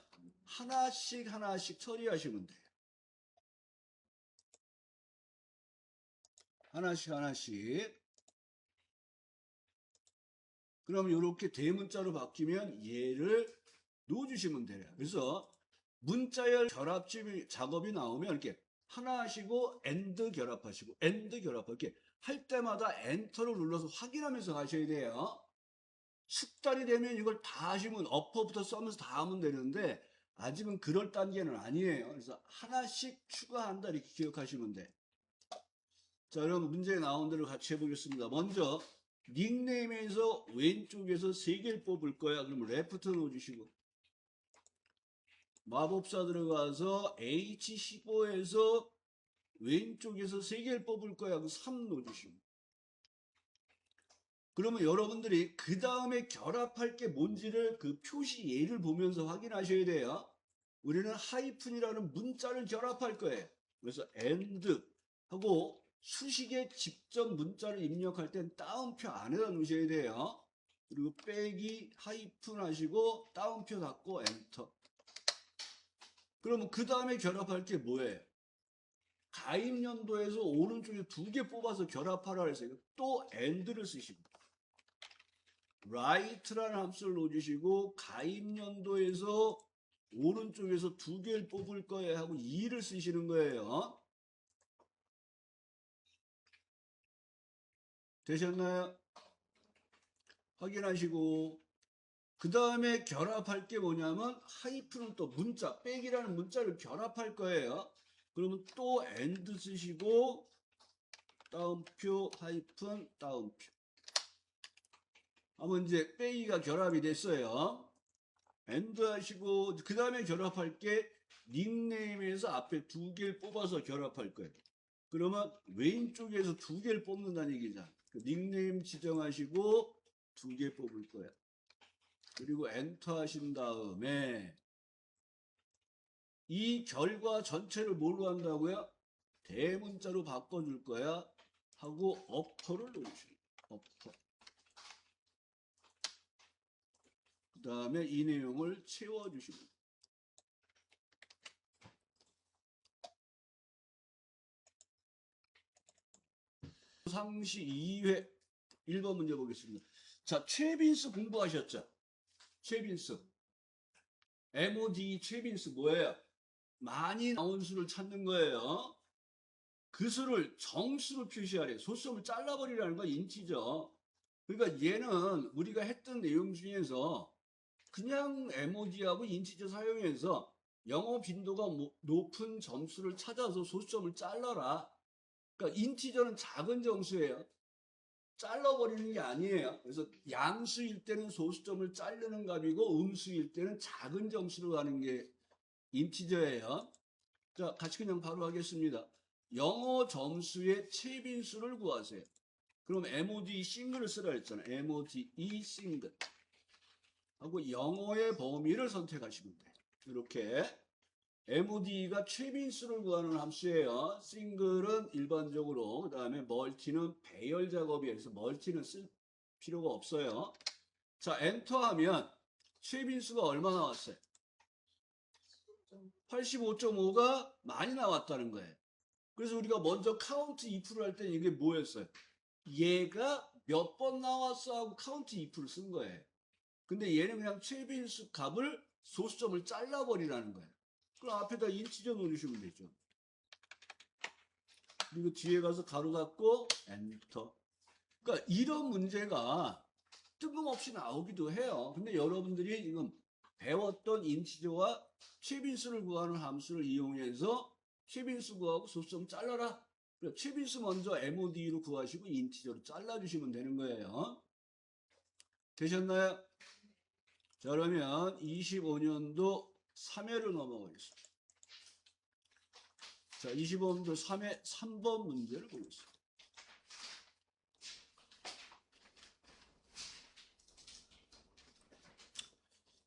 하나씩 하나씩 처리하시면 돼요. 하나씩. 그럼 이렇게 대문자로 바뀌면 얘를 넣어주시면 돼요. 그래서 문자열 결합 작업이 나오면 이렇게 하나 하시고 AND 결합하시고 AND 결합하고 이렇게 할 때마다 엔터를 눌러서 확인하면서 가셔야 돼요. 숙달이 되면 이걸 다 하시면 어퍼부터 써면서 다 하면 되는데 아직은 그럴 단계는 아니에요. 그래서 하나씩 추가한다 이렇게 기억하시면 돼. 자, 여러분 문제에 나온 대로 같이 해보겠습니다. 먼저 닉네임에서 왼쪽에서 3개를 뽑을 거야. 그러면 레프트 넣어주시고 마법사 들어가서 H15에서 왼쪽에서 3개를 뽑을 거야. 그럼 3 넣어주시고 그러면 여러분들이 그 다음에 결합할 게 뭔지를 그 표시 예를 보면서 확인하셔야 돼요. 우리는 하이픈이라는 문자를 결합할 거예요. 그래서 AND 하고 수식에 직접 문자를 입력할 땐 따옴표 안에다 놓으셔야 돼요. 그리고 빼기 하이픈 하시고 따옴표 닫고 엔터. 그러면 그 다음에 결합할 게 뭐예요? 가입연도에서 오른쪽에 2개 뽑아서 결합하라 했어요. 또 AND를 쓰시고 write라는 함수를 넣어주시고 가입연도에서 오른쪽에서 2개를 뽑을 거예요 하고 2를 쓰시는 거예요. 되셨나요? 확인하시고 그 다음에 결합할 게 뭐냐면 하이픈은 또 문자 빼기라는 문자를 결합할 거예요. 그러면 또 AND 쓰시고 따옴표 하이픈 따옴표 하면 이제 빼기가 결합이 됐어요. AND 하시고 그 다음에 결합할 게 닉네임에서 앞에 2개를 뽑아서 결합할 거예요. 그러면 왼쪽에서 2개를 뽑는다는 얘기잖아. 그 닉네임 지정하시고 2개 뽑을 거야. 그리고 엔터 하신 다음에 이 결과 전체를 뭘로 한다고요? 대문자로 바꿔줄 거야 하고 어퍼를 넣어주시고 어퍼. 그 다음에 이 내용을 채워주시고 상시 2회 1번 문제 보겠습니다. 자, 최빈스 공부하셨죠? 최빈스 MOD 최빈스 뭐예요? 많이 나온 수를 찾는 거예요. 그 수를 정수로 표시하래. 소수점을 잘라버리라는 건 인치죠. 그러니까 얘는 우리가 했던 내용 중에서 그냥 MOD하고 인치저 사용해서 영어 빈도가 높은 점수를 찾아서 소수점을 잘라라. 그러니까 인치저는 작은 정수예요. 잘라버리는 게 아니에요. 그래서 양수일 때는 소수점을 자르는 값이고 음수일 때는 작은 점수로 가는 게 인티저예요. 자, 같이 그냥 바로 하겠습니다. 영어 점수의 최빈수를 구하세요. 그럼 MOD 싱글을 쓰라 했잖아요. MOD 싱글 하고 영어의 범위를 선택하시면 돼요. 이렇게 MOD가 최빈수를 구하는 함수예요. 싱글은 일반적으로 그 다음에 멀티는 배열 작업이에요. 그래서 멀티는 쓸 필요가 없어요. 자, 엔터하면 최빈수가 얼마 나왔어요? 85.5가 많이 나왔다는 거예요. 그래서 우리가 먼저 카운트 if를 할 때 이게 뭐였어요? 얘가 몇 번 나왔어 하고 카운트 if를 쓴 거예요. 근데 얘는 그냥 최빈수 값을 소수점을 잘라버리라는 거예요. 그럼 앞에다 인치저 넣으시면 되죠. 그리고 뒤에 가서 가로 닫고 엔터. 그러니까 이런 문제가 뜬금없이 나오기도 해요. 근데 여러분들이 지금 배웠던 인치저와 최빈수를 구하는 함수를 이용해서 최빈수 구하고 소수점 잘라라. 최빈수 먼저 MOD로 구하시고 인티저로 잘라주시면 되는 거예요. 되셨나요? 자, 그러면 25년도 3회로 넘어가겠습니다. 자, 25년도 3회 3번 문제를 보겠습니다.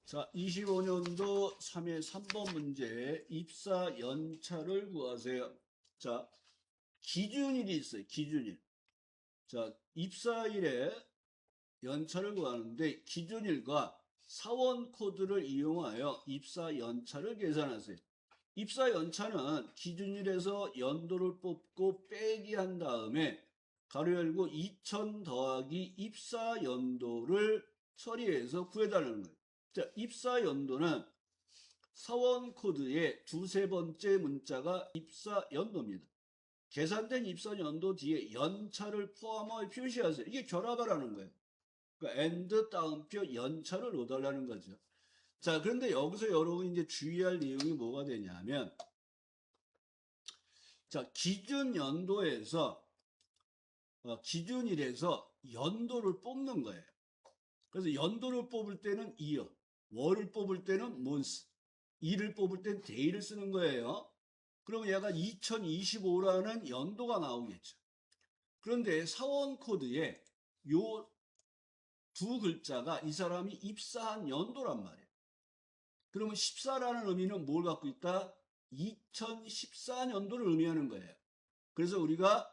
자, 25년도 3회 3번 문제 입사 연차를 구하세요. 자, 기준일이 있어요. 기준일. 자, 입사일에 연차를 구하는데 기준일과 사원 코드를 이용하여 입사 연차를 계산하세요. 입사 연차는 기준일에서 연도를 뽑고 빼기 한 다음에 가로 열고 2000 더하기 입사 연도를 처리해서 구해달라는 거예요. 자, 입사 연도는 사원 코드의 두세 번째 문자가 입사 연도입니다. 계산된 입사 연도 뒤에 연차를 포함하여 표시하세요. 이게 결합하라는 거예요. 그러니까 and 따옴표 연차를 넣어달라는 거죠. 자, 그런데 여기서 여러분 이제 주의할 내용이 뭐가 되냐면, 자, 기준 연도에서 기준일에서 연도를 뽑는 거예요. 그래서 연도를 뽑을 때는 year, 월을 뽑을 때는 month, 일을 뽑을 때는 day를 쓰는 거예요. 그러면 얘가 2025라는 연도가 나오겠죠. 그런데 사원 코드에 요 두 글자가 이 사람이 입사한 연도란 말이에요. 그러면 14라는 의미는 뭘 갖고 있다? 2014년도를 의미하는 거예요. 그래서 우리가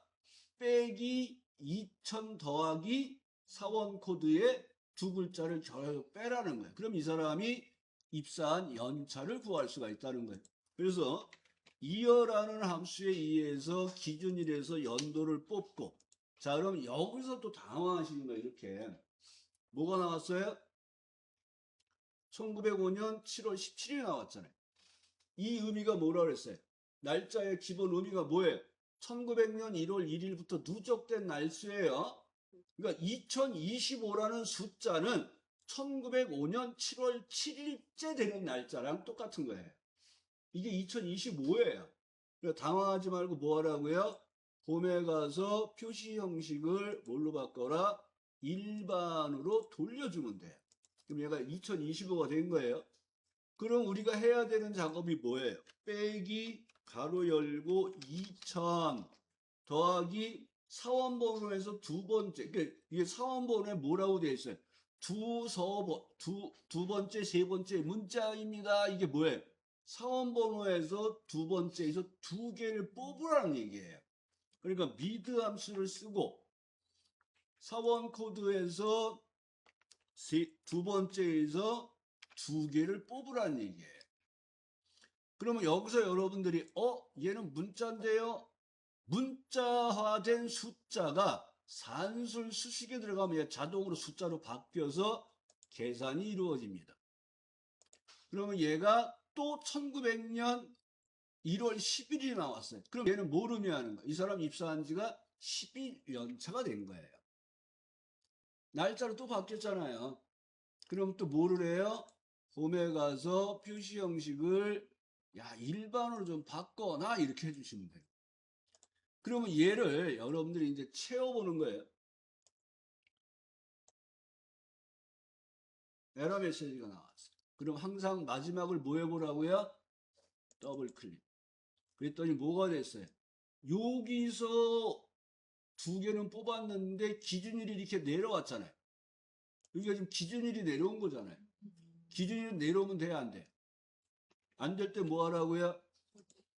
빼기 2000 더하기 사원 코드에 두 글자를 결합해서 빼라는 거예요. 그럼 이 사람이 입사한 연차를 구할 수가 있다는 거예요. 그래서 year라는 함수에 의해서 기준일에서 연도를 뽑고, 자, 그럼 여기서 또 당황하시는 거예요. 이렇게 뭐가 나왔어요? 1905년 7월 17일이 나왔잖아요. 이 의미가 뭐라 그랬어요? 날짜의 기본 의미가 뭐예요? 1900년 1월 1일부터 누적된 날수예요. 그러니까 2025라는 숫자는 1905년 7월 7일째 되는 날짜랑 똑같은 거예요. 이게 2025예요. 그러니까 당황하지 말고 뭐 하라고요? 홈에 가서 표시 형식을 뭘로 바꿔라? 일반으로 돌려주면 돼요. 그럼 얘가 2025가 된 거예요. 그럼 우리가 해야 되는 작업이 뭐예요? 빼기 가로 열고 2000 더하기 사원번호에서 두 번째, 그러니까 이게 사원번호에 뭐라고 되어 있어요? 두 번째, 세 번째 문자입니다. 이게 뭐예요? 사원번호에서 두 번째에서 두 개를 뽑으라는 얘기예요. 그러니까 미드 함수를 쓰고 사원 코드에서 두 번째에서 두 개를 뽑으라는 얘기예요. 그러면 여기서 여러분들이 얘는 문자인데요. 문자화된 숫자가 산술 수식에 들어가면 자동으로 숫자로 바뀌어서 계산이 이루어집니다. 그러면 얘가 또 1900년 1월 10일이 나왔어요. 그럼 얘는 뭘 의미하는 거야? 이 사람 입사한 지가 11년 차가 된 거예요. 날짜로 또 바뀌었잖아요. 그럼 또 뭐를 해요? 홈에 가서 표시 형식을 일반으로 좀 바꿔놔 이렇게 해주시면 돼요. 그러면 얘를 여러분들이 이제 채워보는 거예요. 에러 메시지가 나왔어요. 그럼 항상 마지막을 뭐 해보라고요? 더블 클릭. 그랬더니 뭐가 됐어요? 여기서 두 개는 뽑았는데 기준일이 이렇게 내려왔잖아요. 여기가 지금 기준일이 내려온 거잖아요. 기준일이 내려오면 돼야 안 돼? 안 될 때 뭐 하라고요?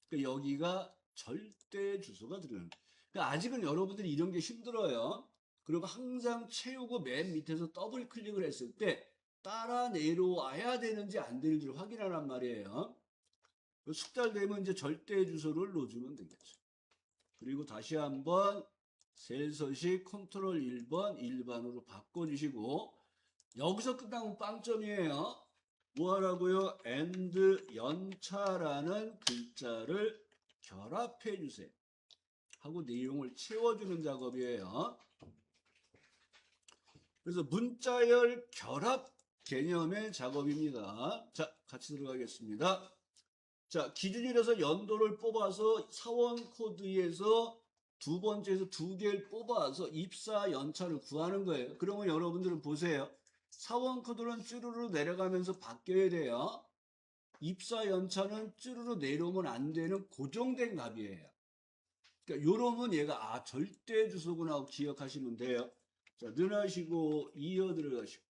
그러니까 여기가 절대 주소가 들어가는 거예요. 그러니까 아직은 여러분들이 이런 게 힘들어요. 그리고 항상 채우고 맨 밑에서 더블 클릭을 했을 때 따라 내려와야 되는지 안 되는지를 확인하란 말이에요. 숙달되면 이제 절대 주소를 넣어주면 되겠죠. 그리고 다시 한번 셀서식 컨트롤 1번 일반으로 바꿔주시고 여기서 끝나면 빵점이에요. 뭐 하라고요? and 연차라는 글자를 결합해 주세요. 하고 내용을 채워주는 작업이에요. 그래서 문자열 결합 개념의 작업입니다. 자, 같이 들어가겠습니다. 자, 기준일에서 연도를 뽑아서 사원 코드에서 두 번째에서 두 개를 뽑아서 입사 연차를 구하는 거예요. 그러면 여러분들은 보세요. 사원 코드는 쭈루루 내려가면서 바뀌어야 돼요. 입사 연차는 쭈루루 내려오면 안 되는 고정된 값이에요. 그러니까 요러면 얘가 절대 주소구나 하고 기억하시면 돼요. 자, 늘하시고 이어 들어가시고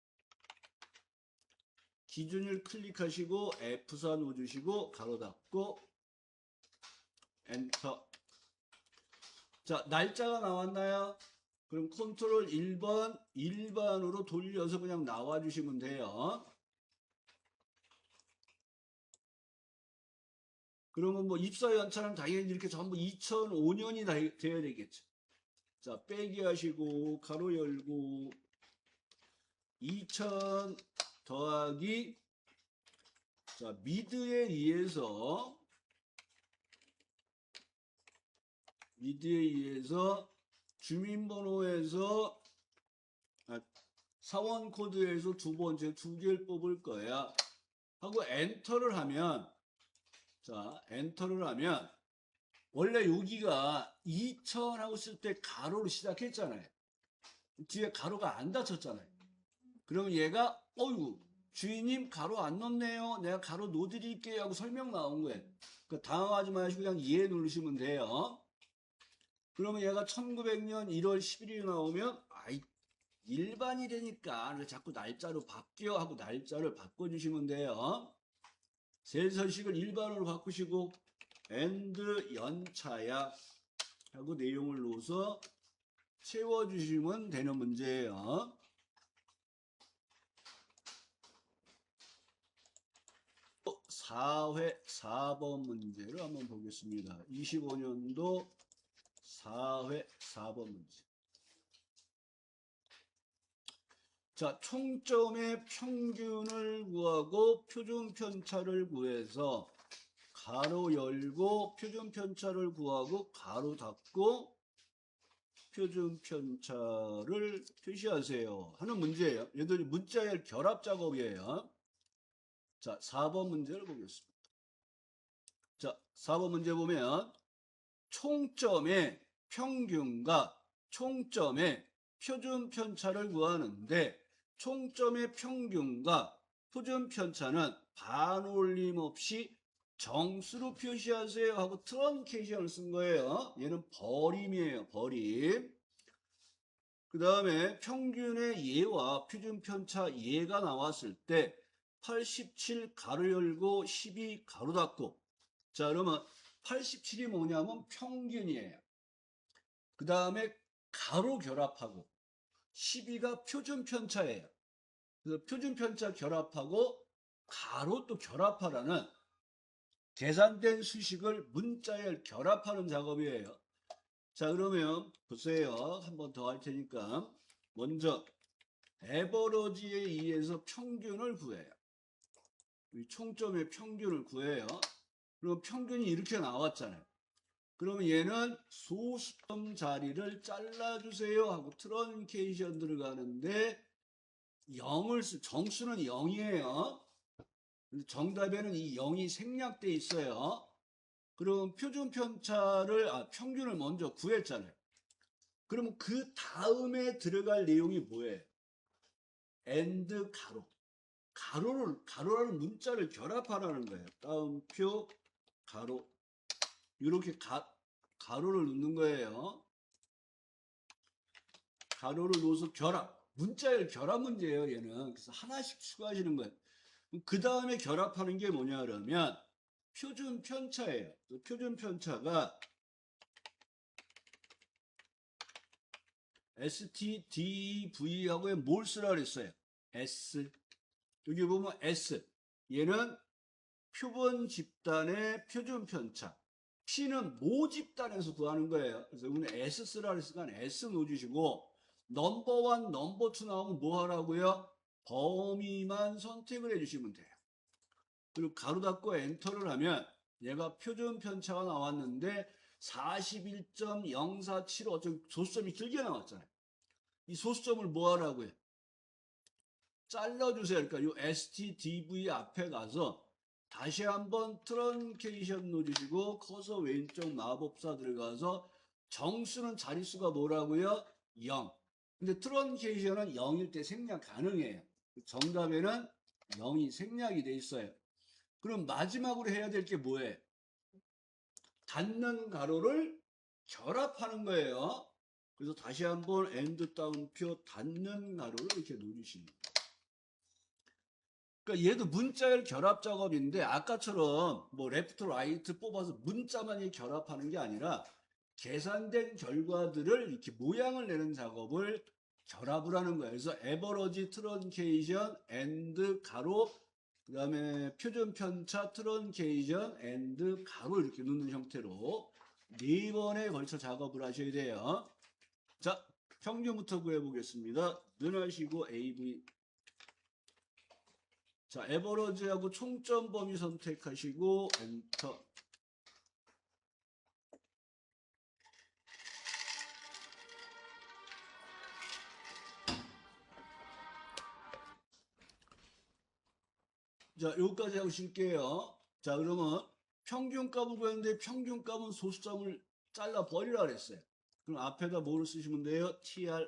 기준일 클릭하시고 F4 놓아주시고 가로 닫고 엔터. 자, 날짜가 나왔나요? 그럼 컨트롤 1번 일반으로 돌려서 그냥 나와주시면 돼요. 그러면 뭐 입사 연차는 당연히 이렇게 전부 2005년이 돼야 되겠죠. 자, 빼기 하시고 가로 열고 2000 더하기 자, 미드에 의해서 주민번호에서 사원 코드에서 두 번째 두 개를 뽑을 거야 하고 엔터를 하면 자, 엔터를 하면 원래 여기가 2000 하고 쓸 때 가로로 시작했잖아요. 뒤에 가로가 안 닫혔잖아요. 그러면 얘가 어이구 주인님 가로 안 넣네요. 내가 가로 넣어드릴게요 하고 설명 나온 거예요. 그러니까 당황하지 마시고 그냥 예 누르시면 돼요. 그러면 얘가 1900년 1월 11일이 나오면 아이 일반이라니까 자꾸 날짜로 바뀌어 하고 날짜를 바꿔주시면 돼요. 세서식을 일반으로 바꾸시고 엔드 연차야 하고 내용을 넣어서 채워주시면 되는 문제예요. 또 4회 4번 문제를 한번 보겠습니다. 25년도 4회 4번 문제. 자, 총점의 평균을 구하고 표준 편차를 구해서 가로 열고 표준 편차를 구하고 가로 닫고 표준 편차를 표시하세요 하는 문제예요. 얘들 문자열 결합 작업이에요. 자, 4번 문제를 보겠습니다. 자, 4번 문제 보면 총점의 평균과 총점의 표준 편차를 구하는데 총점의 평균과 표준 편차는 반올림 없이 정수로 표시하세요 하고 트런케이션을 쓴 거예요. 얘는 버림이에요. 버림. 그 다음에 평균의 예와 표준 편차 예가 나왔을 때 87 가로 열고 12 가로 닫고 자 그러면 87이 뭐냐면 평균이에요. 그 다음에 가로 결합하고 12가 표준 편차예요. 그래서 표준 편차 결합하고 가로 또 결합하라는 계산된 수식을 문자열 결합하는 작업이에요. 자 그러면 보세요. 한 번 더 할 테니까 먼저 에버러지에 의해서 평균을 구해요. 총점의 평균을 구해요. 그럼 평균이 이렇게 나왔잖아요. 그러면 얘는 소수점 자리를 잘라주세요 하고 트런케이션 들어가는데 0을 정수는 0이에요. 정답에는 이 0이 생략돼 있어요. 그럼 표준 편차를 평균을 먼저 구했잖아요. 그러면 그 다음에 들어갈 내용이 뭐예요? and 가로. 가로라는 문자를 결합하라는 거예요. 따옴표 가로. 이렇게 가로를 넣는 거예요. 가로를 넣어서 결합. 문자열 결합 문제예요, 얘는. 그래서 하나씩 추가하시는 거예요. 그 다음에 결합하는 게 뭐냐 그러면 표준 편차예요. 표준 편차가 STDV하고의 뭘 쓰라 그랬어요? S. 여기 보면 S. 얘는 표본 집단의 표준 편차. P는 모 집단에서 구하는 거예요. 그래서 여기는 S 쓰라 그랬으니까 S 넣어주시고 넘버 1, 넘버 2 나오면 뭐 하라고요? 범위만 선택을 해주시면 돼요. 그리고 가로 닫고 엔터를 하면 얘가 표준 편차가 나왔는데 41.0475 소수점이 길게 나왔잖아요. 이 소수점을 뭐 하라고요? 잘라주세요. 그러니까 이 STDV 앞에 가서 다시 한번 트런케이션 넣어주시고 커서 왼쪽 마법사 들어가서 정수는 자릿수가 뭐라고요? 0. 근데 트런케이션은 0일 때 생략 가능해요. 정답에는 0이 생략이 돼 있어요. 그럼 마지막으로 해야 될 게 뭐예요? 닫는 가로를 결합하는 거예요. 그래서 다시 한번 엔드 따옴표 닫는 가로를 이렇게 누르시는 거예요. 그러니까 얘도 문자열 결합 작업인데 아까처럼 뭐 레프트 라이트 뽑아서 문자만 결합하는 게 아니라 계산된 결과들을 이렇게 모양을 내는 작업을 결합을 하는 거예요. 그래서 에버러지 트런케이션 엔드 가로 그 다음에 표준 편차 트런케이션 엔드 가로 이렇게 넣는 형태로 4번에 걸쳐 작업을 하셔야 돼요. 자, 평균부터 구해보겠습니다. 눈하시고 AV. 자, 에버러지하고 총점 범위 선택하시고 엔터. 자, 여기까지 하고 쉴게요. 자, 그러면 평균값을 구했는데 평균값은 소수점을 잘라 버리라 그랬어요. 그럼 앞에다 뭐를 쓰시면 돼요? tr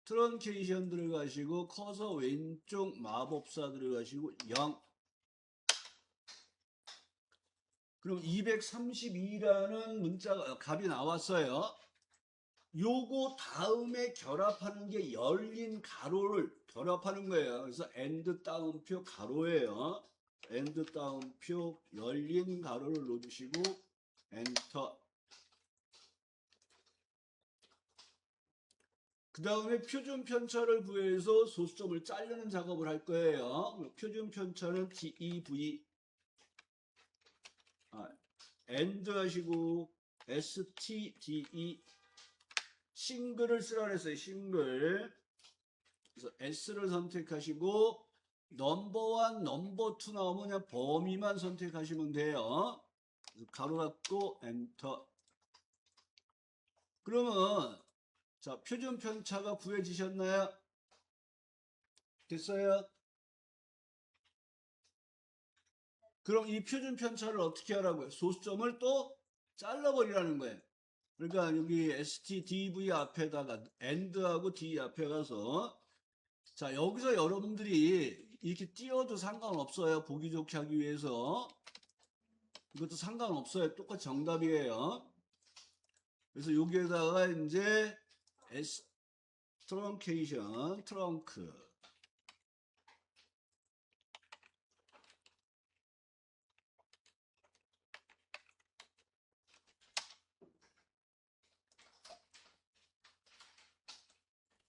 트런케이션 들어가시고 커서 왼쪽 마법사 들어가시고 0. 그럼 232라는 문자가 값이 나왔어요. 요거 다음에 결합하는 게 열린 가로를 결합하는 거예요. 그래서 엔드 따옴표 가로예요. 엔드 따옴표 열린 가로를 넣어주시고 엔터. 그 다음에 표준 편차를 구해서 소수점을 자르는 작업을 할 거예요. 표준 편차는 DEV 엔드 하시고 STDE 싱글을 쓰라 그랬어요. 싱글. 그래서 S를 선택하시고 넘버 1, 넘버 2 나오면 그냥 범위만 선택하시면 돼요. 가로 닫고 엔터. 그러면 자, 표준 편차가 구해지셨나요? 됐어요? 그럼 이 표준 편차를 어떻게 하라고요? 소수점을 또 잘라버리라는 거예요. 그러니까 여기 STDV 앞에다가 AND하고 D 앞에 가서 자, 여기서 여러분들이 이렇게 띄워도 상관없어요. 보기 좋게 하기 위해서. 이것도 상관없어요. 똑같이 정답이에요. 그래서 여기에다가 이제 S 트렁케이션 트렁크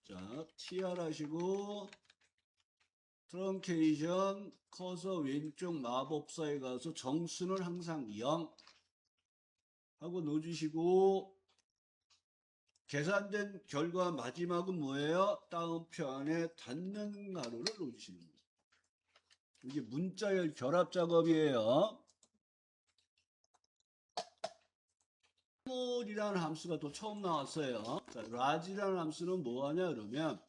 자, TR 하시고 트렁케이션 커서 왼쪽 마법사에 가서 정수는 항상 0 하고 넣어주시고 계산된 결과 마지막은 뭐예요? 다운표 안에 닫는 가로를 넣어주시는 거예요. 이게 문자열 결합 작업이에요. 스몰이라는 함수가 또 처음 나왔어요. 자, 라지라는 함수는 뭐하냐 그러면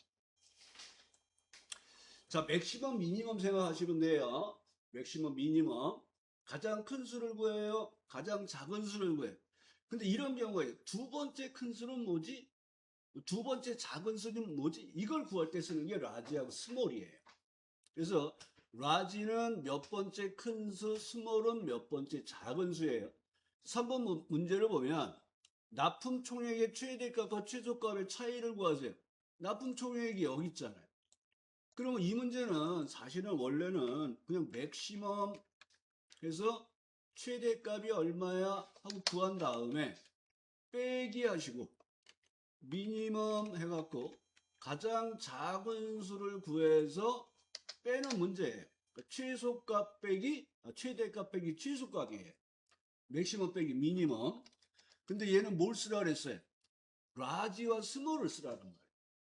자, 맥시멈 미니멈 생각하시면 돼요. 맥시멈 미니멈 가장 큰 수를 구해요. 가장 작은 수를 구해요. 근데 이런 경우에 두 번째 큰 수는 뭐지? 두 번째 작은 수는 뭐지? 이걸 구할 때 쓰는 게 라지하고 스몰이에요. 그래서 라지는 몇 번째 큰 수, 스몰은 몇 번째 작은 수예요. 3번 문제를 보면 납품 총액의 최대값과 최소값의 차이를 구하세요. 납품 총액이 여기 있잖아요. 그러면 이 문제는 사실은 원래는 그냥 맥시멈 해서 최대값이 얼마야 하고 구한 다음에 빼기 하시고 미니멈 해갖고 가장 작은 수를 구해서 빼는 문제예요. 그러니까 최소값 빼기 최대값 빼기 최소값이에요. 맥시멈 빼기 미니멈. 근데 얘는 뭘 쓰라 그랬어요? 라지와 스몰을 쓰라는 거예요.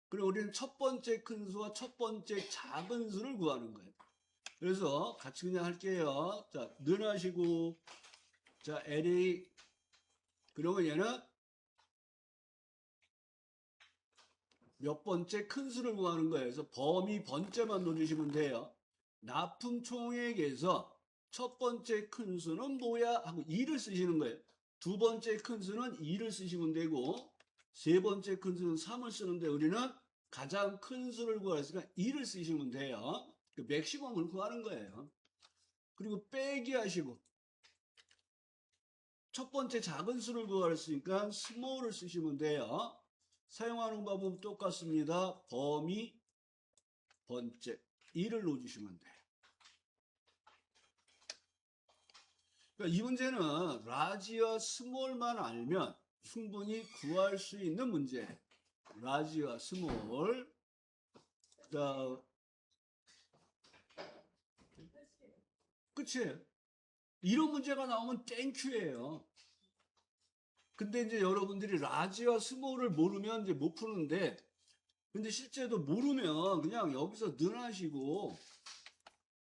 그리고 우리는 첫 번째 큰 수와 첫 번째 작은 수를 구하는 거예요. 그래서 같이 그냥 할게요. 자, 는 하시고 자, LA 그러면 얘는 몇 번째 큰 수를 구하는 거예요. 그래서 범위 번째만 넣어주시면 돼요. 납품 총액에서 첫 번째 큰 수는 뭐야? 하고 2를 쓰시는 거예요. 두 번째 큰 수는 2를 쓰시면 되고 세 번째 큰 수는 3을 쓰는데 우리는 가장 큰 수를 구하니까 2를 쓰시면 돼요. 그 맥시멈을 구하는 거예요. 그리고 빼기 하시고 첫 번째 작은 수를 구하랬으니까 스몰을 쓰시면 돼요. 사용하는 방법은 똑같습니다. 범위 번째 2를 넣어주시면 돼요. 그러니까 이 문제는 라지와 스몰만 알면 충분히 구할 수 있는 문제예요. 라지와 스몰. 자, 끝이에요. 이런 문제가 나오면 땡큐예요. 근데 이제 여러분들이 라지와 스몰을 모르면 이제 못 푸는데, 근데 실제로 모르면 그냥 여기서 능하시고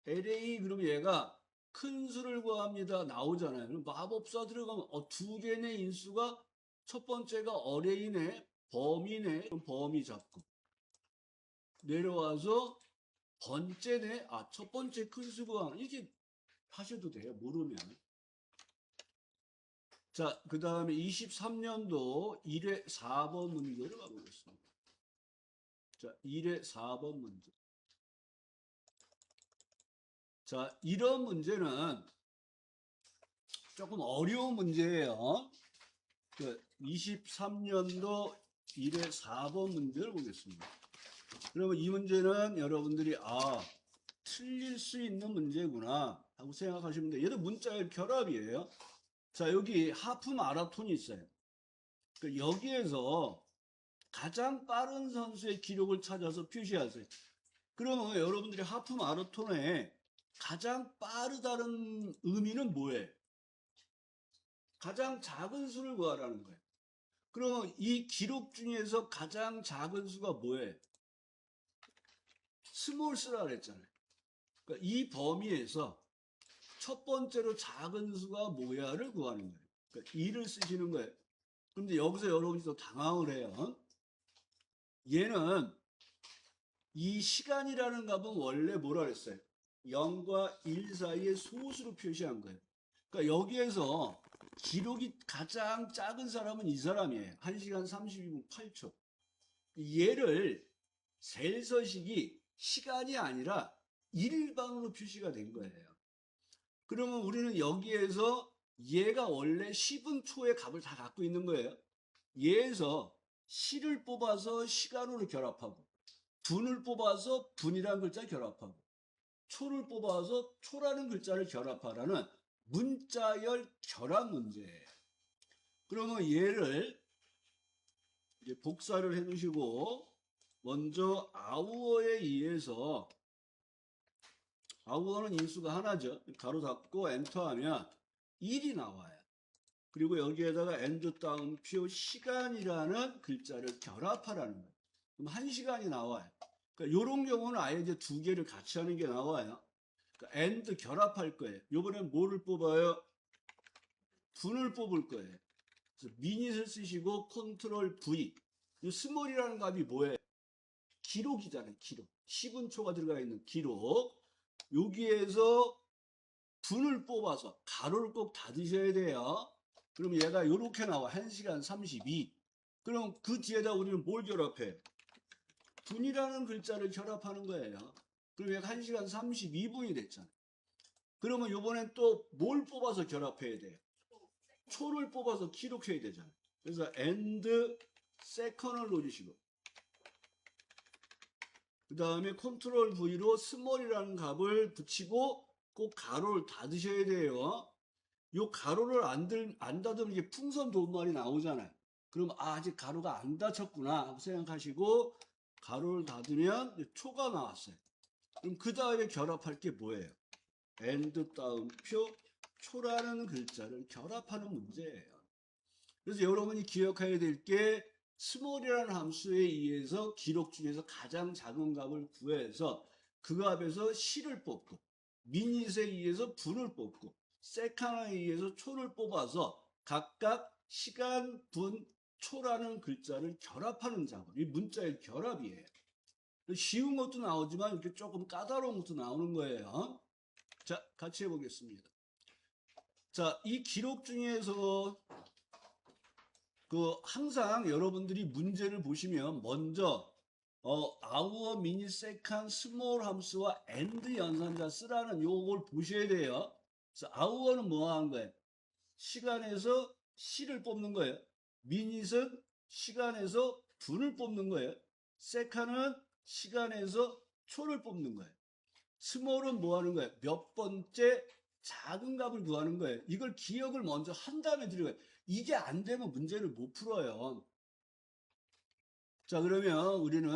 LA 그러면 얘가 큰 수를 구합니다 나오잖아요. 그럼 마법사 들어가면 두 개의 인수가 첫 번째가 어레이네, 범위네. 그럼 범위 잡고 내려와서 번째네. 첫 번째 큰 수 구하는 이렇게 하셔도 돼요. 모르면. 자, 그 다음에 23년도 1회 4번 문제를 가보겠습니다. 자, 1회 4번 문제. 자, 이런 문제는 조금 어려운 문제예요. 23년도 1회 4번 문제를 보겠습니다. 그러면 이 문제는 여러분들이 틀릴 수 있는 문제구나 하고 생각하시면 돼요. 얘도 문자의 결합이에요. 자, 여기 하프 마라톤이 있어요. 여기에서 가장 빠른 선수의 기록을 찾아서 표시하세요. 그러면 여러분들이 하프 마라톤에 가장 빠르다는 의미는 뭐예요? 가장 작은 수를 구하라는 거예요. 그러면 이 기록 중에서 가장 작은 수가 뭐예요? 스몰스라 그랬잖아요. 그러니까 이 범위에서 첫 번째로 작은 수가 뭐야를 구하는 거예요. 그러니까 2를 쓰시는 거예요. 근데 여기서 여러분이 또 당황을 해요. 얘는 이 시간이라는 값은 원래 뭐라 그랬어요? 0과 1 사이의 소수로 표시한 거예요. 그러니까 여기에서 기록이 가장 작은 사람은 이 사람이에요. 1시간 32분 8초. 얘를 셀서식이 시간이 아니라 일반으로 표시가 된 거예요. 그러면 우리는 여기에서 얘가 원래 10분 초의 값을 다 갖고 있는 거예요. 얘에서 시를 뽑아서 시간으로 결합하고 분을 뽑아서 분이라는 글자를 결합하고 초를 뽑아서 초라는 글자를 결합하라는 문자열 결합 문제예요. 그러면 얘를 이제 복사를 해 놓으시고 먼저 아우어에 의해서 아우어는 인수가 하나죠. 가로 닫고 엔터하면 1이 나와요. 그리고 여기에다가 엔드 따옴표 시간이라는 글자를 결합하라는 거예요. 그럼 1시간이 나와요. 그러니까 이런 경우는 아예 이제 두 개를 같이 하는 게 나와요. 그러니까 엔드 결합할 거예요. 요번엔 뭐를 뽑아요? 분을 뽑을 거예요. 그래서 미닛을 쓰시고 컨트롤 V. 이 스몰이라는 값이 뭐예요? 기록이잖아요. 기록. 10분 초가 들어가 있는 기록. 여기에서 분을 뽑아서 가로를 꼭 닫으셔야 돼요. 그럼 얘가 이렇게 나와. 1시간 32. 그럼 그 뒤에다 우리는 뭘 결합해? 분이라는 글자를 결합하는 거예요. 그럼 얘가 1시간 32분이 됐잖아요. 그러면 이번엔 또 뭘 뽑아서 결합해야 돼요? 초를 뽑아서 기록해야 되잖아요. 그래서 and second을 놓으시고 그 다음에 컨트롤 V로 스몰이라는 값을 붙이고 꼭 가로를 닫으셔야 돼요. 요 가로를 안 닫으면 이게 풍선 도말이 나오잖아요. 그럼 아직 가로가 안 닫혔구나 하고 생각하시고 가로를 닫으면 초가 나왔어요. 그럼 그 다음에 결합할 게 뭐예요? and 따옴표 초라는 글자를 결합하는 문제예요. 그래서 여러분이 기억해야 될 게 스몰이라는 함수에 의해서 기록 중에서 가장 작은 값을 구해서 그 값에서 시를 뽑고 미닛에 의해서 분을 뽑고 세칸에 의해서 초를 뽑아서 각각 시간, 분, 초라는 글자를 결합하는 작업. 이 문자의 결합이에요. 쉬운 것도 나오지만 이렇게 조금 까다로운 것도 나오는 거예요. 자, 같이 해보겠습니다. 자, 이 기록 중에서 항상 여러분들이 문제를 보시면 먼저 our, mini, second, small 함수와 and 연산자 쓰라는 요걸 보셔야 돼요. 그래서 our는 뭐 하는 거예요? 시간에서 시를 뽑는 거예요. minut은 시간에서 분을 뽑는 거예요. second은 시간에서 초를 뽑는 거예요. small은 뭐 하는 거예요? 몇 번째 작은 값을 구하는 거예요. 이걸 기억을 먼저 한 다음에 들어가요. 이게 안 되면 문제를 못 풀어요. 자, 그러면 우리는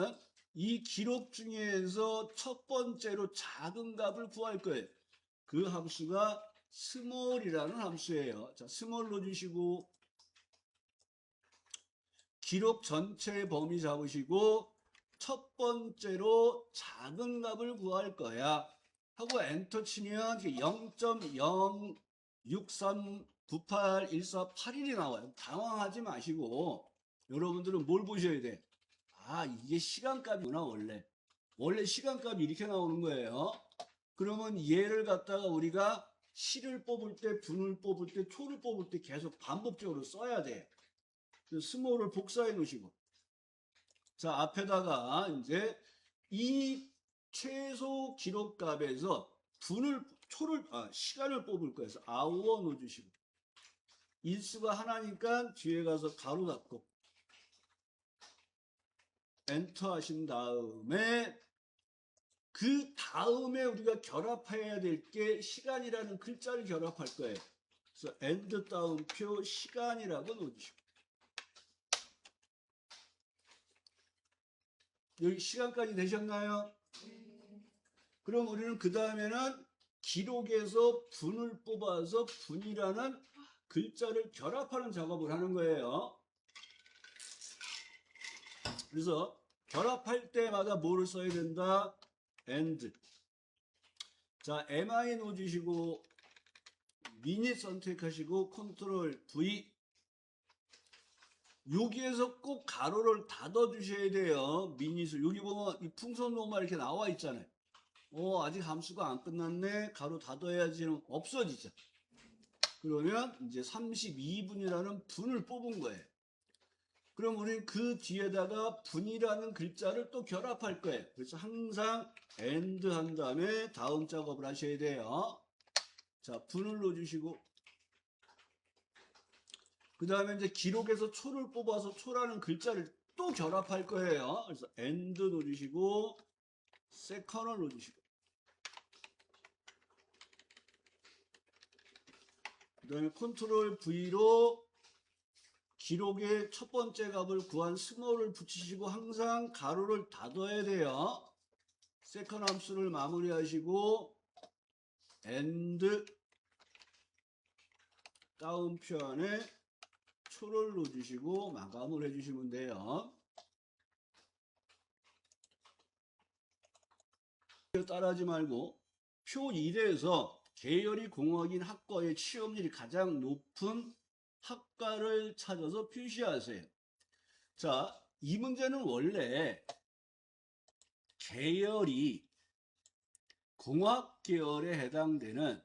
이 기록 중에서 첫 번째로 작은 값을 구할 거예요. 그 함수가 small이라는 함수예요. 자, small 넣어주시고 기록 전체의 범위 잡으시고 첫 번째로 작은 값을 구할 거야 하고 엔터 치면 0.063981481이 나와요. 당황하지 마시고 여러분들은 뭘 보셔야 돼? 아, 이게 시간값이구나. 원래 시간값이 이렇게 나오는 거예요. 그러면 얘를 갖다가 우리가 실을 뽑을 때, 분을 뽑을 때, 초를 뽑을 때 계속 반복적으로 써야 돼. 스몰을 복사해 놓으시고. 자, 앞에다가 이제 이 최소 기록값에서 시간을 뽑을 거예요. 그래서 아우어 넣어주시고. 일수가 하나니까 뒤에 가서 가로 닫고. 엔터 하신 다음에 그 다음에 우리가 결합해야 될 게 시간이라는 글자를 결합할 거예요. 그래서 엔드 따옴표 시간이라고 넣어주시고. 여기 시간까지 되셨나요? 그럼 우리는 그 다음에는 기록에서 분을 뽑아서 분이라는 글자를 결합하는 작업을 하는 거예요. 그래서 결합할 때마다 뭐를 써야 된다? and. 자, mi 넣어주시고 미닛 선택하시고 컨트롤 V. 여기에서 꼭 가로를 닫아 주셔야 돼요. 미닛을. 여기 보면 이 풍선 로마 이렇게 나와 있잖아요. 아직 함수가 안 끝났네. 가로 닫아야지는 없어지죠. 그러면 이제 32분이라는 분을 뽑은 거예요. 그럼 우리는 그 뒤에다가 분이라는 글자를 또 결합할 거예요. 그래서 항상 and 한 다음에 다음 작업을 하셔야 돼요. 자, 분을 넣어주시고 그 다음에 이제 기록에서 초를 뽑아서 초라는 글자를 또 결합할 거예요. 그래서 and 넣어주시고 second을 넣어주시고 그 다음에 컨트롤 V로 기록의 첫 번째 값을 구한 스몰을 붙이시고 항상 가로를 닫아야 돼요. 세컨 함수를 마무리하시고 and 따옴표 안에 초를 넣어주시고 마감을 해주시면 돼요. 따라하지 말고 표 1에서 계열이 공학인 학과의 취업률이 가장 높은 학과를 찾아서 표시하세요. 자, 이 문제는 원래 계열이 공학 계열에 해당되는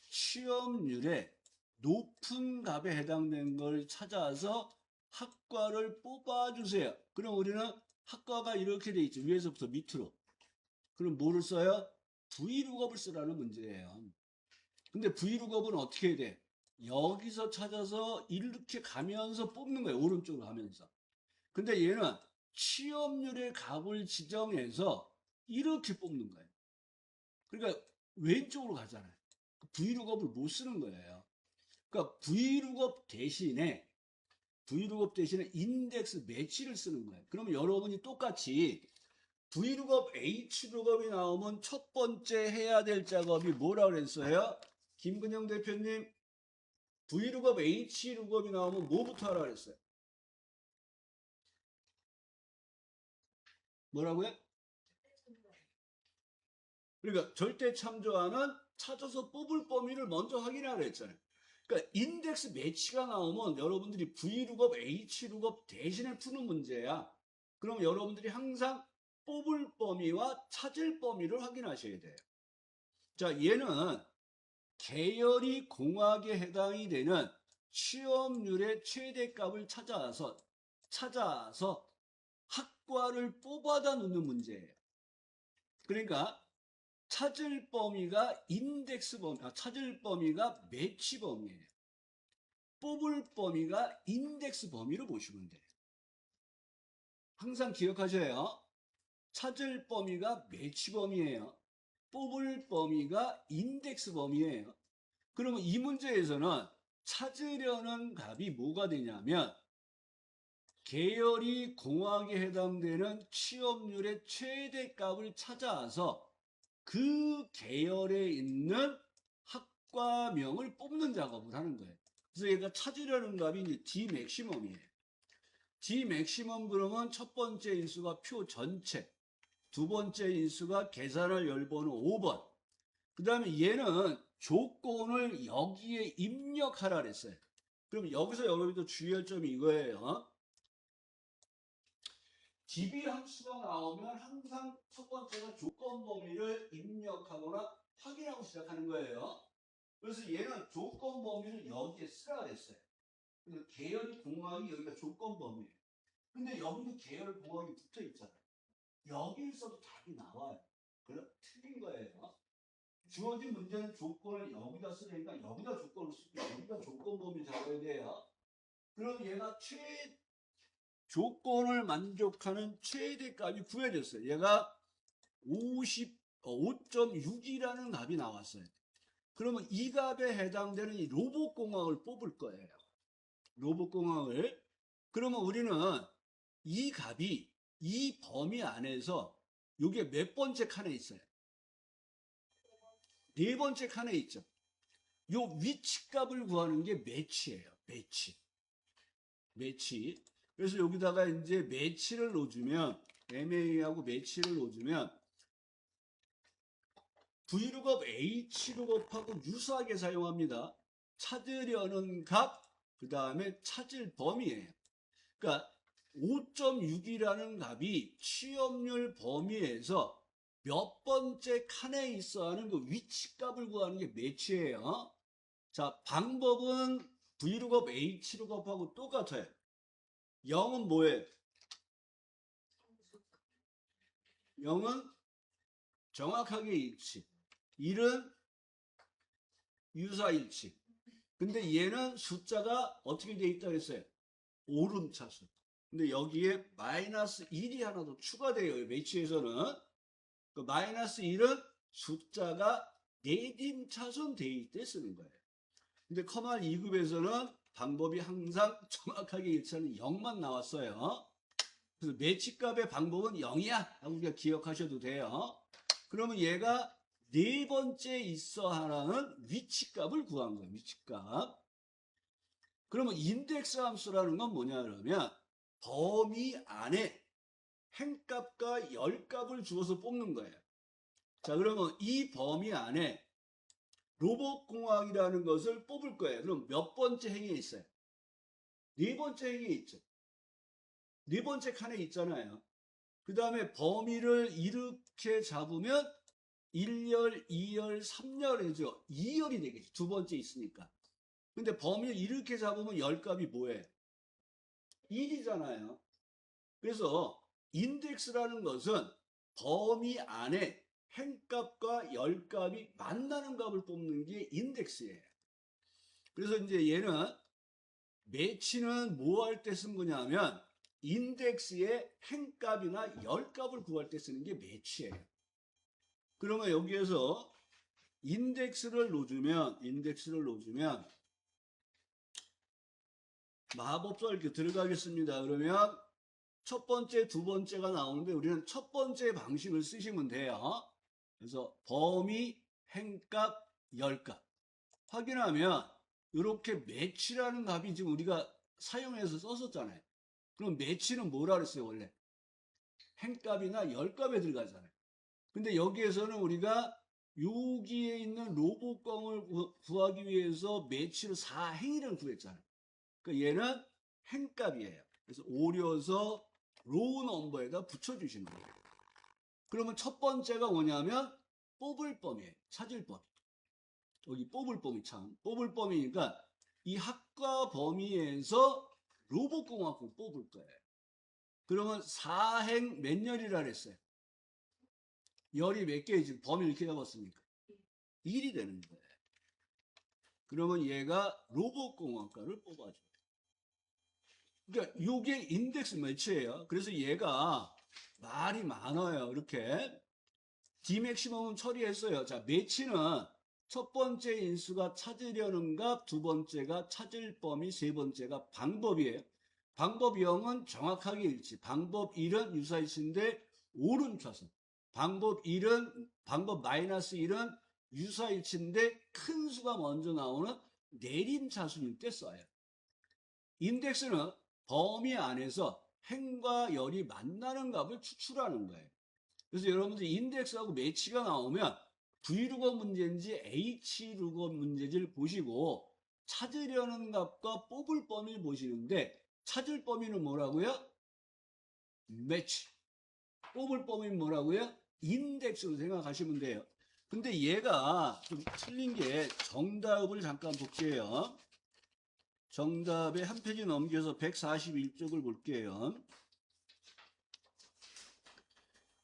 취업률의 높은 값에 해당되는 걸 찾아서 학과를 뽑아주세요. 그럼 우리는 학과가 이렇게 돼 있죠. 위에서부터 밑으로. 그럼 뭐를 써요? V룩업을 쓰라는 문제예요. 근데 V룩업은 어떻게 해야 돼? 여기서 찾아서 이렇게 가면서 뽑는 거예요. 오른쪽으로 가면서. 근데 얘는 취업률의 값을 지정해서 이렇게 뽑는 거예요. 그러니까 왼쪽으로 가잖아요. V룩업을 못 쓰는 거예요. 그러니까 V룩업 대신에 인덱스 매치를 쓰는 거예요. 그러면 여러분이 똑같이 V룩업 H룩업이 나오면 첫 번째 해야 될 작업이 뭐라고 그랬어요? 김근영 대표님, V룩업 H룩업이 나오면 뭐부터 하라 그랬어요? 뭐라고요? 그러니까 절대 참조하는 찾아서 뽑을 범위를 먼저 확인하라 그랬잖아요. 그러니까 인덱스 매치가 나오면 여러분들이 V룩업, H룩업 대신에 푸는 문제야. 그럼 여러분들이 항상 뽑을 범위와 찾을 범위를 확인하셔야 돼요. 자, 얘는 계열이 공학에 해당이 되는 취업률의 최대값을 찾아서 학과를 뽑아다 놓는 문제예요. 그러니까 찾을 범위가 인덱스 범위, 찾을 범위가 매치 범위예요. 뽑을 범위가 인덱스 범위로 보시면 돼요. 항상 기억하셔요. 찾을 범위가 매치 범위예요. 뽑을 범위가 인덱스 범위예요. 그러면 이 문제에서는 찾으려는 값이 뭐가 되냐면 계열이 공학에 해당되는 취업률의 최대값을 찾아서 그 계열에 있는 학과명을 뽑는 작업을 하는 거예요. 그래서 얘가 찾으려는 값이 이제 D 맥시멈이에요. D 맥시멈 그러면 첫 번째 인수가 표 전체, 두 번째 인수가 계산할 열번호 5번. 그 다음에 얘는 조건을 여기에 입력하라 그랬어요. 그럼 여기서 여러분도 주의할 점이 이거예요. DB 함수가 나오면 항상 첫 번째가 조건 범위를 입력하거나 확인하고 시작하는 거예요. 그래서 얘는 조건 범위를 여기에 쓰라 그랬어요. 그래서 계열 공학이 여기가 조건 범위예요. 근데 여기도 계열 공학이 붙어 있잖아요. 여기를 써도 답이 나와요. 그럼 틀린 거예요. 주어진 문제는 조건을 여기다 쓰니까 여기다 조건을 쓰고 여기다 조건 범위 잡아야 돼요. 그럼 얘가 조건을 만족하는 최대값이 구해졌어요. 얘가 5.6이라는 값이 나왔어요. 그러면 이 값에 해당되는 이 로봇공학을 뽑을 거예요. 로봇공학을. 그러면 우리는 이 값이 이 범위 안에서 이게 몇 번째 칸에 있어요? 네 번째 칸에 있죠. 요 위치값을 구하는 게 매치예요. 매치. 그래서 여기다가 이제 매치를 넣어주면 MA하고 매치를 넣어주면 V룩업 H룩업하고 유사하게 사용합니다. 찾으려는 값, 그 다음에 찾을 범위예요. 그러니까 5.6이라는 값이 취업률 범위에서 몇 번째 칸에 있어 하는 그 위치값을 구하는 게 매치예요. 자, 방법은 V룩업 H룩업하고 똑같아요. 0은 뭐예요? 0은 정확하게 일치. 1은 유사일치. 근데 얘는 숫자가 어떻게 돼 있다고 했어요? 오름차수. 근데 여기에 마이너스 1이 하나 더 추가돼요. 매치에서는. 그 마이너스 1은 숫자가 내림차순 돼 있을 때 쓰는 거예요. 근데 커말 2급에서는 방법이 항상 정확하게 일치하는 0만 나왔어요. 그래서 매치값의 방법은 0이야 하고 우리가 기억하셔도 돼요. 그러면 얘가 네 번째 있어 하나는 위치값을 구한 거예요. 위치값. 그러면 인덱스 함수라는 건 뭐냐 그러면 범위 안에 행값과 열값을 주어서 뽑는 거예요. 자, 그러면 이 범위 안에 로봇공학이라는 것을 뽑을 거예요. 그럼 몇 번째 행에 있어요? 네 번째 행에 있죠. 네 번째 칸에 있잖아요. 그 다음에 범위를 이렇게 잡으면 1열, 2열, 3열이죠. 2열이 되겠죠. 두 번째 있으니까. 근데 범위를 이렇게 잡으면 열값이 뭐예요? 1이잖아요. 그래서 인덱스라는 것은 범위 안에 행값과 열값이 만나는 값을 뽑는 게 인덱스예요. 그래서 이제 얘는 매치는 뭐 할 때 쓴 거냐면 인덱스의 행값이나 열값을 구할 때 쓰는 게 매치예요. 그러면 여기에서 인덱스를 넣어주면 마법사 이렇게 들어가겠습니다. 그러면 첫 번째, 두 번째가 나오는데 우리는 첫 번째 방식을 쓰시면 돼요. 그래서 범위, 행값, 열값 확인하면 이렇게 매치라는 값이 지금 우리가 사용해서 썼었잖아요. 그럼 매치는 뭐라 그랬어요 원래? 행값이나 열값에 들어가잖아요. 근데 여기에서는 우리가 여기에 있는 로봇공을 구하기 위해서 매치를 4행이라는 구했잖아요. 그러니까 얘는 행값이에요. 그래서 오려서 로우 넘버에다 붙여주시는 거예요. 그러면 첫 번째가 뭐냐면 뽑을 범위예요. 찾을 범위. 여기 뽑을 범위 참. 뽑을 범위니까 이 학과 범위에서 로봇공학을 뽑을 거예요. 그러면 4행 몇 열이라 그랬어요? 열이 몇 개지? 범위 이렇게 잡았으니까 1이 되는 거예요. 그러면 얘가 로봇공학과를 뽑아줘요. 그러니까 이게 인덱스 매치예요. 그래서 얘가 말이 많아요. 이렇게 D맥시멈은 처리했어요. 자, 매치는 첫 번째 인수가 찾으려는 값, 두 번째가 찾을 범위, 세 번째가 방법이에요. 방법 0은 정확하게 일치, 방법 1은 유사일치인데 오른차순, 방법 마이너스 1은 유사일치인데 큰 수가 먼저 나오는 내림차순일 때 써요. 인덱스는 범위 안에서 행과 열이 만나는 값을 추출하는 거예요. 그래서 여러분들 인덱스하고 매치가 나오면 V루거 문제인지 H루거 문제인지를 보시고 찾으려는 값과 뽑을 범위를 보시는데 찾을 범위는 뭐라고요? 매치. 뽑을 범위는 뭐라고요? 인덱스로 생각하시면 돼요. 근데 얘가 좀 틀린 게 정답을 잠깐 볼게요. 정답에 한 페이지 넘겨서 141쪽을 볼게요.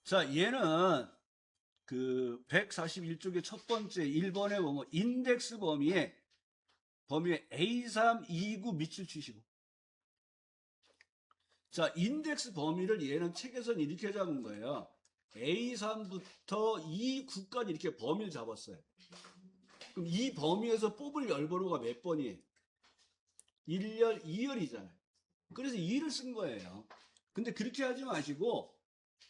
자, 얘는 그 141쪽의 첫 번째 1번에 보면 인덱스 범위에 A3, 29 밑을 치시고. 자, 인덱스 범위를 얘는 책에서는 이렇게 잡은 거예요. A3부터 E9까지 이렇게 범위를 잡았어요. 그럼 이 범위에서 뽑을 열번호가 몇 번이에요? 1열, 2열이잖아요. 그래서 2를 쓴 거예요. 근데 그렇게 하지 마시고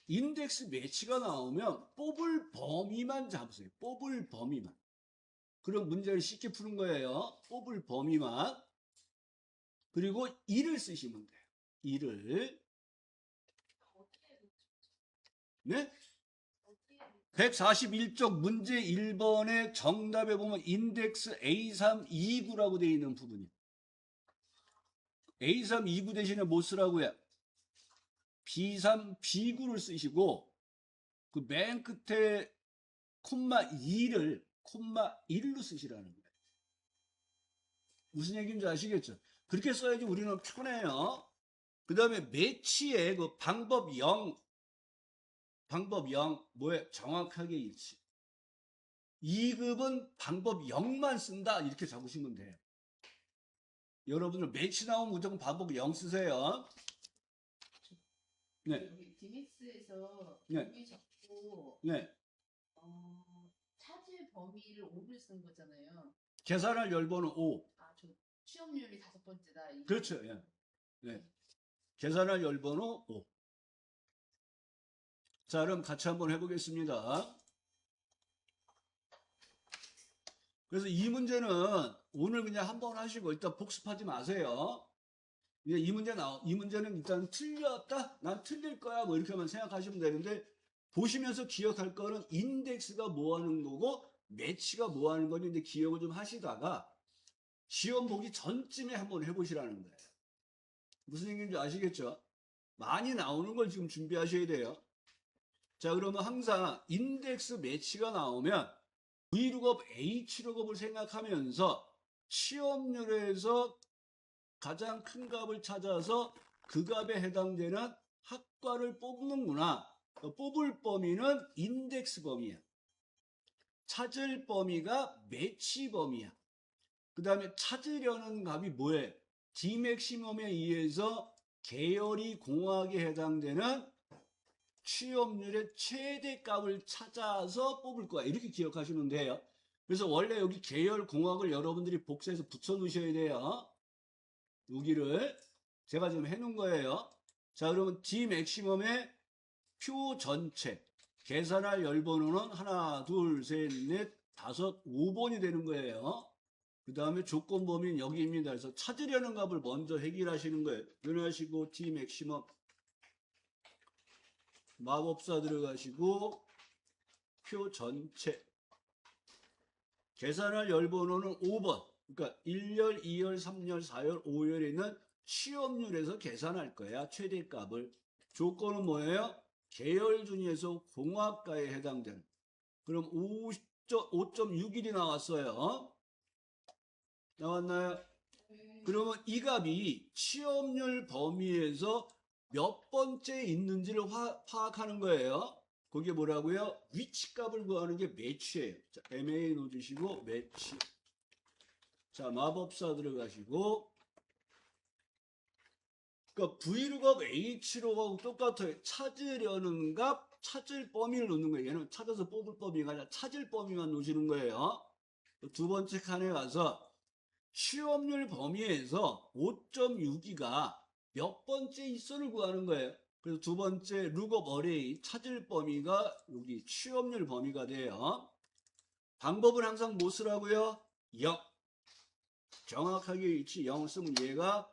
인덱스 매치가 나오면 뽑을 범위만 잡으세요. 뽑을 범위만. 그럼 문제를 쉽게 푸는 거예요. 뽑을 범위만. 그리고 2를 쓰시면 돼요. 2를. 네? 141쪽 문제 1번의 정답에 보면 인덱스 A3, 29라고 되어 있는 부분이에요. A3, 29 대신에 뭐 쓰라고요? B3, B9를 쓰시고 그 맨 끝에 콤마 2를 콤마 1로 쓰시라는 거예요. 무슨 얘기인지 아시겠죠? 그렇게 써야지 우리는 편해요. 그 다음에 매치의 그 방법 0 뭐에 정확하게 일치. 2급은 방법 0만 쓴다 이렇게 적으시면 돼요. 여러분들 매치 나오면 무조건 방법 0 쓰세요. 네. 여기 디믹스에서 네. 범위 적고 네. 찾을 범위를 5를 쓴 거잖아요. 계산할 열번은 5. 아, 저 취업률이 5번째다. 그렇죠. 예. 네. 계산할 열번호 5. 자, 그럼 같이 한번 해보겠습니다. 그래서 이 문제는 오늘 그냥 한번 하시고 일단 복습하지 마세요. 이 문제는 일단 틀렸다? 난 틀릴 거야. 뭐 이렇게만 생각하시면 되는데 보시면서 기억할 거는 인덱스가 뭐 하는 거고 매치가 뭐 하는 건지 기억을 좀 하시다가 시험 보기 전쯤에 한번 해보시라는 거예요. 무슨 얘기인지 아시겠죠? 많이 나오는 걸 지금 준비하셔야 돼요. 자, 그러면 항상 인덱스 매치가 나오면 V룩업, H룩업을 생각하면서 취업률에서 가장 큰 값을 찾아서 그 값에 해당되는 학과를 뽑는구나. 뽑을 범위는 인덱스 범위야. 찾을 범위가 매치 범위야. 그 다음에 찾으려는 값이 뭐예요? D맥시멈에 의해서 계열이 공학에 해당되는 취업률의 최대값을 찾아서 뽑을 거야. 이렇게 기억하시면 돼요. 그래서 원래 여기 계열 공학을 여러분들이 복사해서 붙여 놓으셔야 돼요. 여기를 제가 지금 해놓은 거예요. 자, 그러면 D맥시멈의 표 전체 계산할 열번호는 하나, 둘, 셋, 넷, 다섯, 5번이 되는 거예요. 그 다음에 조건 범위는 여기입니다. 그래서 찾으려는 값을 먼저 해결하시는 거예요. 변화하시고 D맥시멈 마법사 들어가시고 표 전체 계산할 열번호는 5번. 그러니까 1열, 2열, 3열, 4열, 5열에 있는 취업률에서 계산할 거야. 최대값을. 조건은 뭐예요? 계열 중에서 공학과에 해당되는. 그럼 5.61이 나왔어요. 나왔나요? 그러면 이 값이 취업률 범위에서 몇 번째 있는지를 파악하는 거예요. 그게 뭐라고요? 위치값을 구하는 게 매치예요. 자, MA 넣어주시고 매치. 자, 마법사 들어가시고. 그러니까 V룩업 H룩하고 똑같아요. 찾으려는 값, 찾을 범위를 넣는 거예요. 얘는 찾아서 뽑을 범위가 아니라 찾을 범위만 넣으시는 거예요. 두 번째 칸에 가서 취업률 범위에서 5.62가 몇 번째 있어를 구하는 거예요. 그래서 두 번째 룩업 어레이 찾을 범위가 여기 취업률 범위가 돼요. 방법은 항상 뭐 쓰라고요? 0. 정확하게 위치 0 쓰면 얘가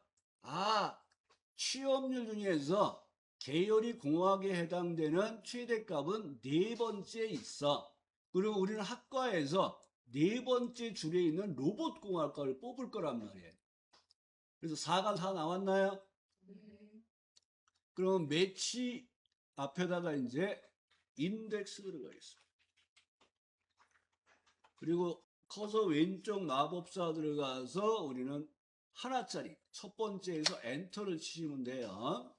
취업률 중에서 계열이 공학에 해당되는 최대값은 네 번째에 있어. 그리고 우리는 학과에서 네 번째 줄에 있는 로봇공학과를 뽑을 거란 말이에요. 그래서 4가 다 나왔나요? 그럼 매치 앞에다가 이제 인덱스 들어가겠습니다. 그리고 커서 왼쪽 마법사 들어가서 우리는 하나짜리 첫 번째에서 엔터를 치시면 돼요.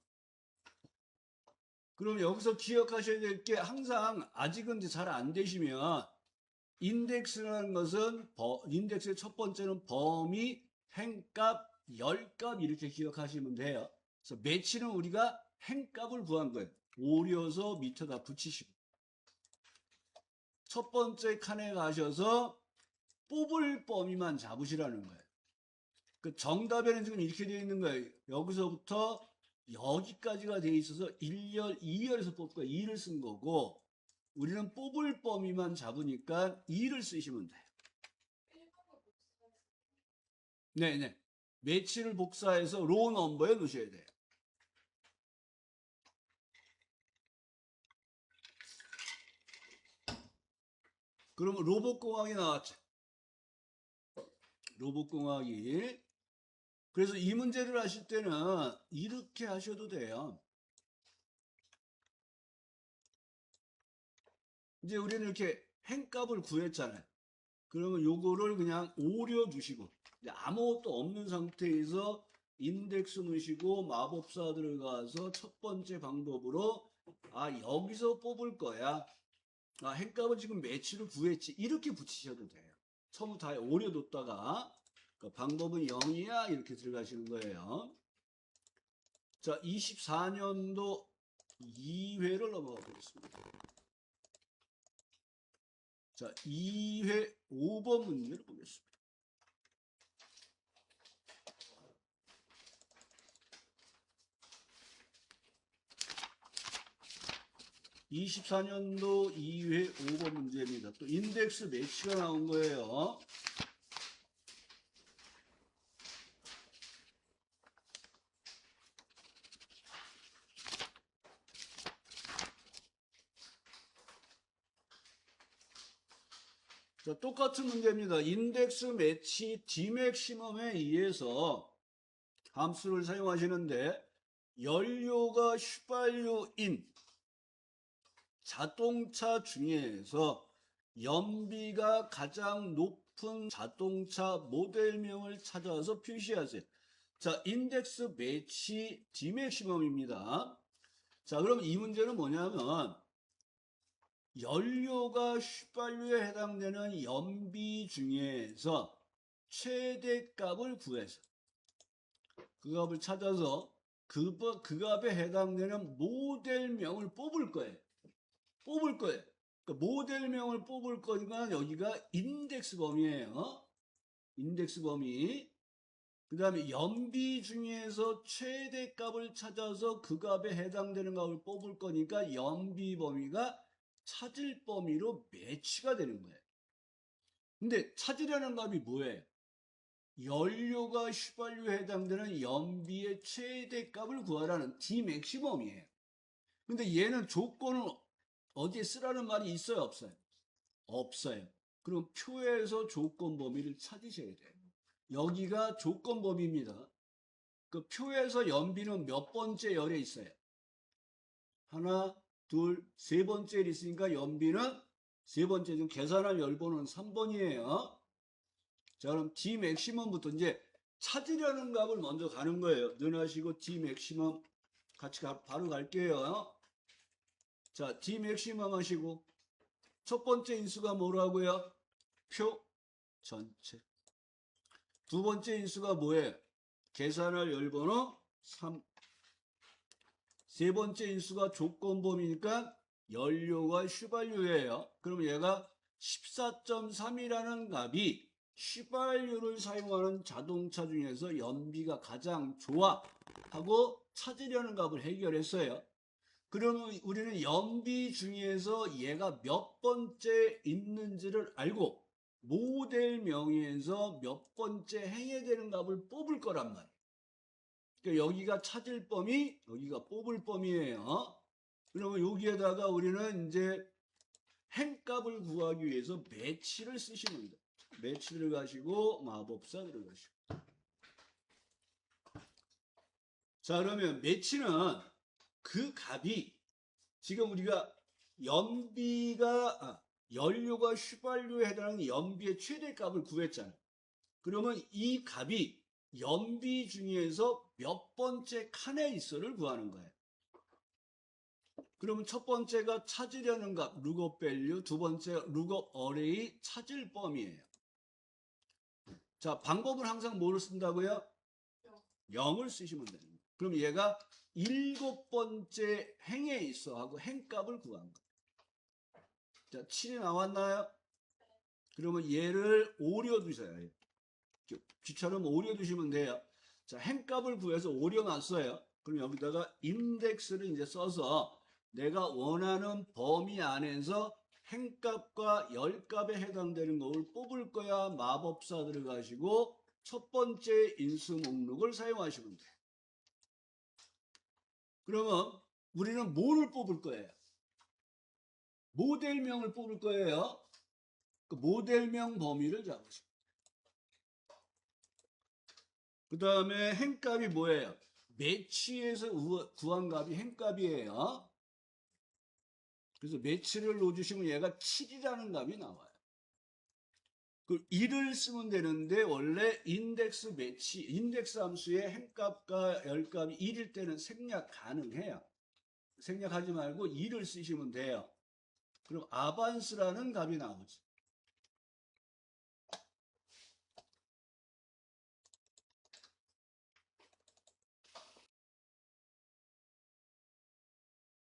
그럼 여기서 기억하셔야 될 게 항상 아직은 잘 안 되시면 인덱스라는 것은 인덱스의 첫 번째는 범위, 행값, 열값 이렇게 기억하시면 돼요. 그래서 매치는 우리가 행값을 구한 거예요. 오려서 밑에다 붙이시고 첫 번째 칸에 가셔서 뽑을 범위만 잡으시라는 거예요. 그 정답에는 지금 이렇게 되어 있는 거예요. 여기서부터 여기까지가 되어 있어서 1열, 2열에서 뽑고 2를 쓴 거고 우리는 뽑을 범위만 잡으니까 2를 쓰시면 돼요. 네네. 매치를 복사해서 로 넘버에 넣으셔야 돼요. 그러면 로봇공학이 나왔죠. 로봇공학이. 그래서 이 문제를 하실 때는 이렇게 하셔도 돼요. 이제 우리는 이렇게 행값을 구했잖아요. 그러면 요거를 그냥 오려 두시고 아무것도 없는 상태에서 인덱스 넣으시고 마법사 들어가서 첫 번째 방법으로 여기서 뽑을 거야. 행값은 지금 매치를 구했지. 이렇게 붙이셔도 돼요. 처음부터 다 오려 뒀다가 방법은 0이야 이렇게 들어가시는 거예요. 자, 24년도 2회를 넘어가 보겠습니다. 자, 2회 5번 문제를 보겠습니다. (24년도) 2회 5번 문제입니다. 또 인덱스 매치가 나온 거예요. 자, 똑같은 문제입니다. 인덱스 매치 D맥시멈에 의해서 함수를 사용하시는데 연료가 휘발유인 자동차 중에서 연비가 가장 높은 자동차 모델명을 찾아서 표시하세요. 자, 인덱스 매치 D맥시멈입니다. 자, 그럼 이 문제는 뭐냐면 연료가 휘발유에 해당되는 연비 중에서 최대값을 구해서 그 값을 찾아서 그 값에 해당되는 모델명을 뽑을 거예요. 그러니까 모델명을 뽑을 거니까 여기가 인덱스 범위예요. 인덱스 범위. 그 다음에 연비 중에서 최대값을 찾아서 그 값에 해당되는 값을 뽑을 거니까 연비 범위가 찾을 범위로 매치가 되는 거예요. 근데 찾으려는 값이 뭐예요? 연료가 휘발유에 해당되는 연비의 최대값을 구하라는 D맥시멈이에요. 근데 얘는 조건을 어디에 쓰라는 말이 있어요? 없어요? 없어요. 그럼 표에서 조건 범위를 찾으셔야 돼요. 여기가 조건 범위입니다. 그 표에서 연비는 몇 번째 열에 있어요? 하나, 둘, 세 번째에 있으니까 연비는 세 번째 중 계산할 열번은 3번이에요. 자, 그럼 D맥시멈부터 이제 찾으려는 값을 먼저 가는 거예요. 눈하시고 D맥시멈 같이 바로 갈게요. 자, D맥시멈 하시고 첫 번째 인수가 뭐라고요? 표 전체. 두 번째 인수가 뭐예요? 계산할 열번호 3. 세 번째 인수가 조건범위니까 연료가 휘발유예요. 그럼 얘가 14.3이라는 값이 휘발유를 사용하는 자동차 중에서 연비가 가장 좋아 하고 찾으려는 값을 해결했어요. 그러면 우리는 연비 중에서 얘가 몇 번째 있는지를 알고 모델 명의에서 몇 번째 행해되는 값을 뽑을 거란 말이에요. 그러니까 여기가 찾을 범위, 여기가 뽑을 범위예요. 그러면 여기에다가 우리는 이제 행값을 구하기 위해서 매치를 쓰시면 돼요. 매치 들어가시고 마법사 들어가시고. 자, 그러면 매치는 그 값이 지금 우리가 연료가 휘발유에 해당하는 연비의 최대값을 구했잖아요. 그러면 이 값이 연비 중에서 몇 번째 칸에 있어를 구하는 거예요. 그러면 첫 번째가 찾으려는 값, 룩업 밸류, 두 번째 룩업 어레이 찾을 범위예요. 자, 방법은 항상 뭐를 쓴다고요? 0을 쓰시면 됩니다. 그럼 얘가 7번째 행에 있어 하고 행값을 구한 거예요. 자, 7이 나왔나요? 그러면 얘를 오려 두셔야 귀처럼 오려 두시면 돼요. 자, 행값을 구해서 오려 놨어요. 그럼 여기다가 인덱스를 이제 써서 내가 원하는 범위 안에서 행값과 열값에 해당되는 것을 뽑을 거야. 마법사 들어가시고 첫 번째 인수 목록을 사용하시면 돼요. 그러면 우리는 뭐를 뽑을 거예요? 모델명을 뽑을 거예요. 그 모델명 범위를 잡으시고. 그 다음에 행값이 뭐예요? 매치에서 구한 값이 행값이에요. 그래서 매치를 넣어주시면 얘가 7이라는 값이 나와요. 그 1을 쓰면 되는데 원래 인덱스 매치, 인덱스 함수의 행값과 열값이 1일 때는 생략 가능해요. 생략하지 말고 2를 쓰시면 돼요. 그럼 아반스라는 값이 나오죠.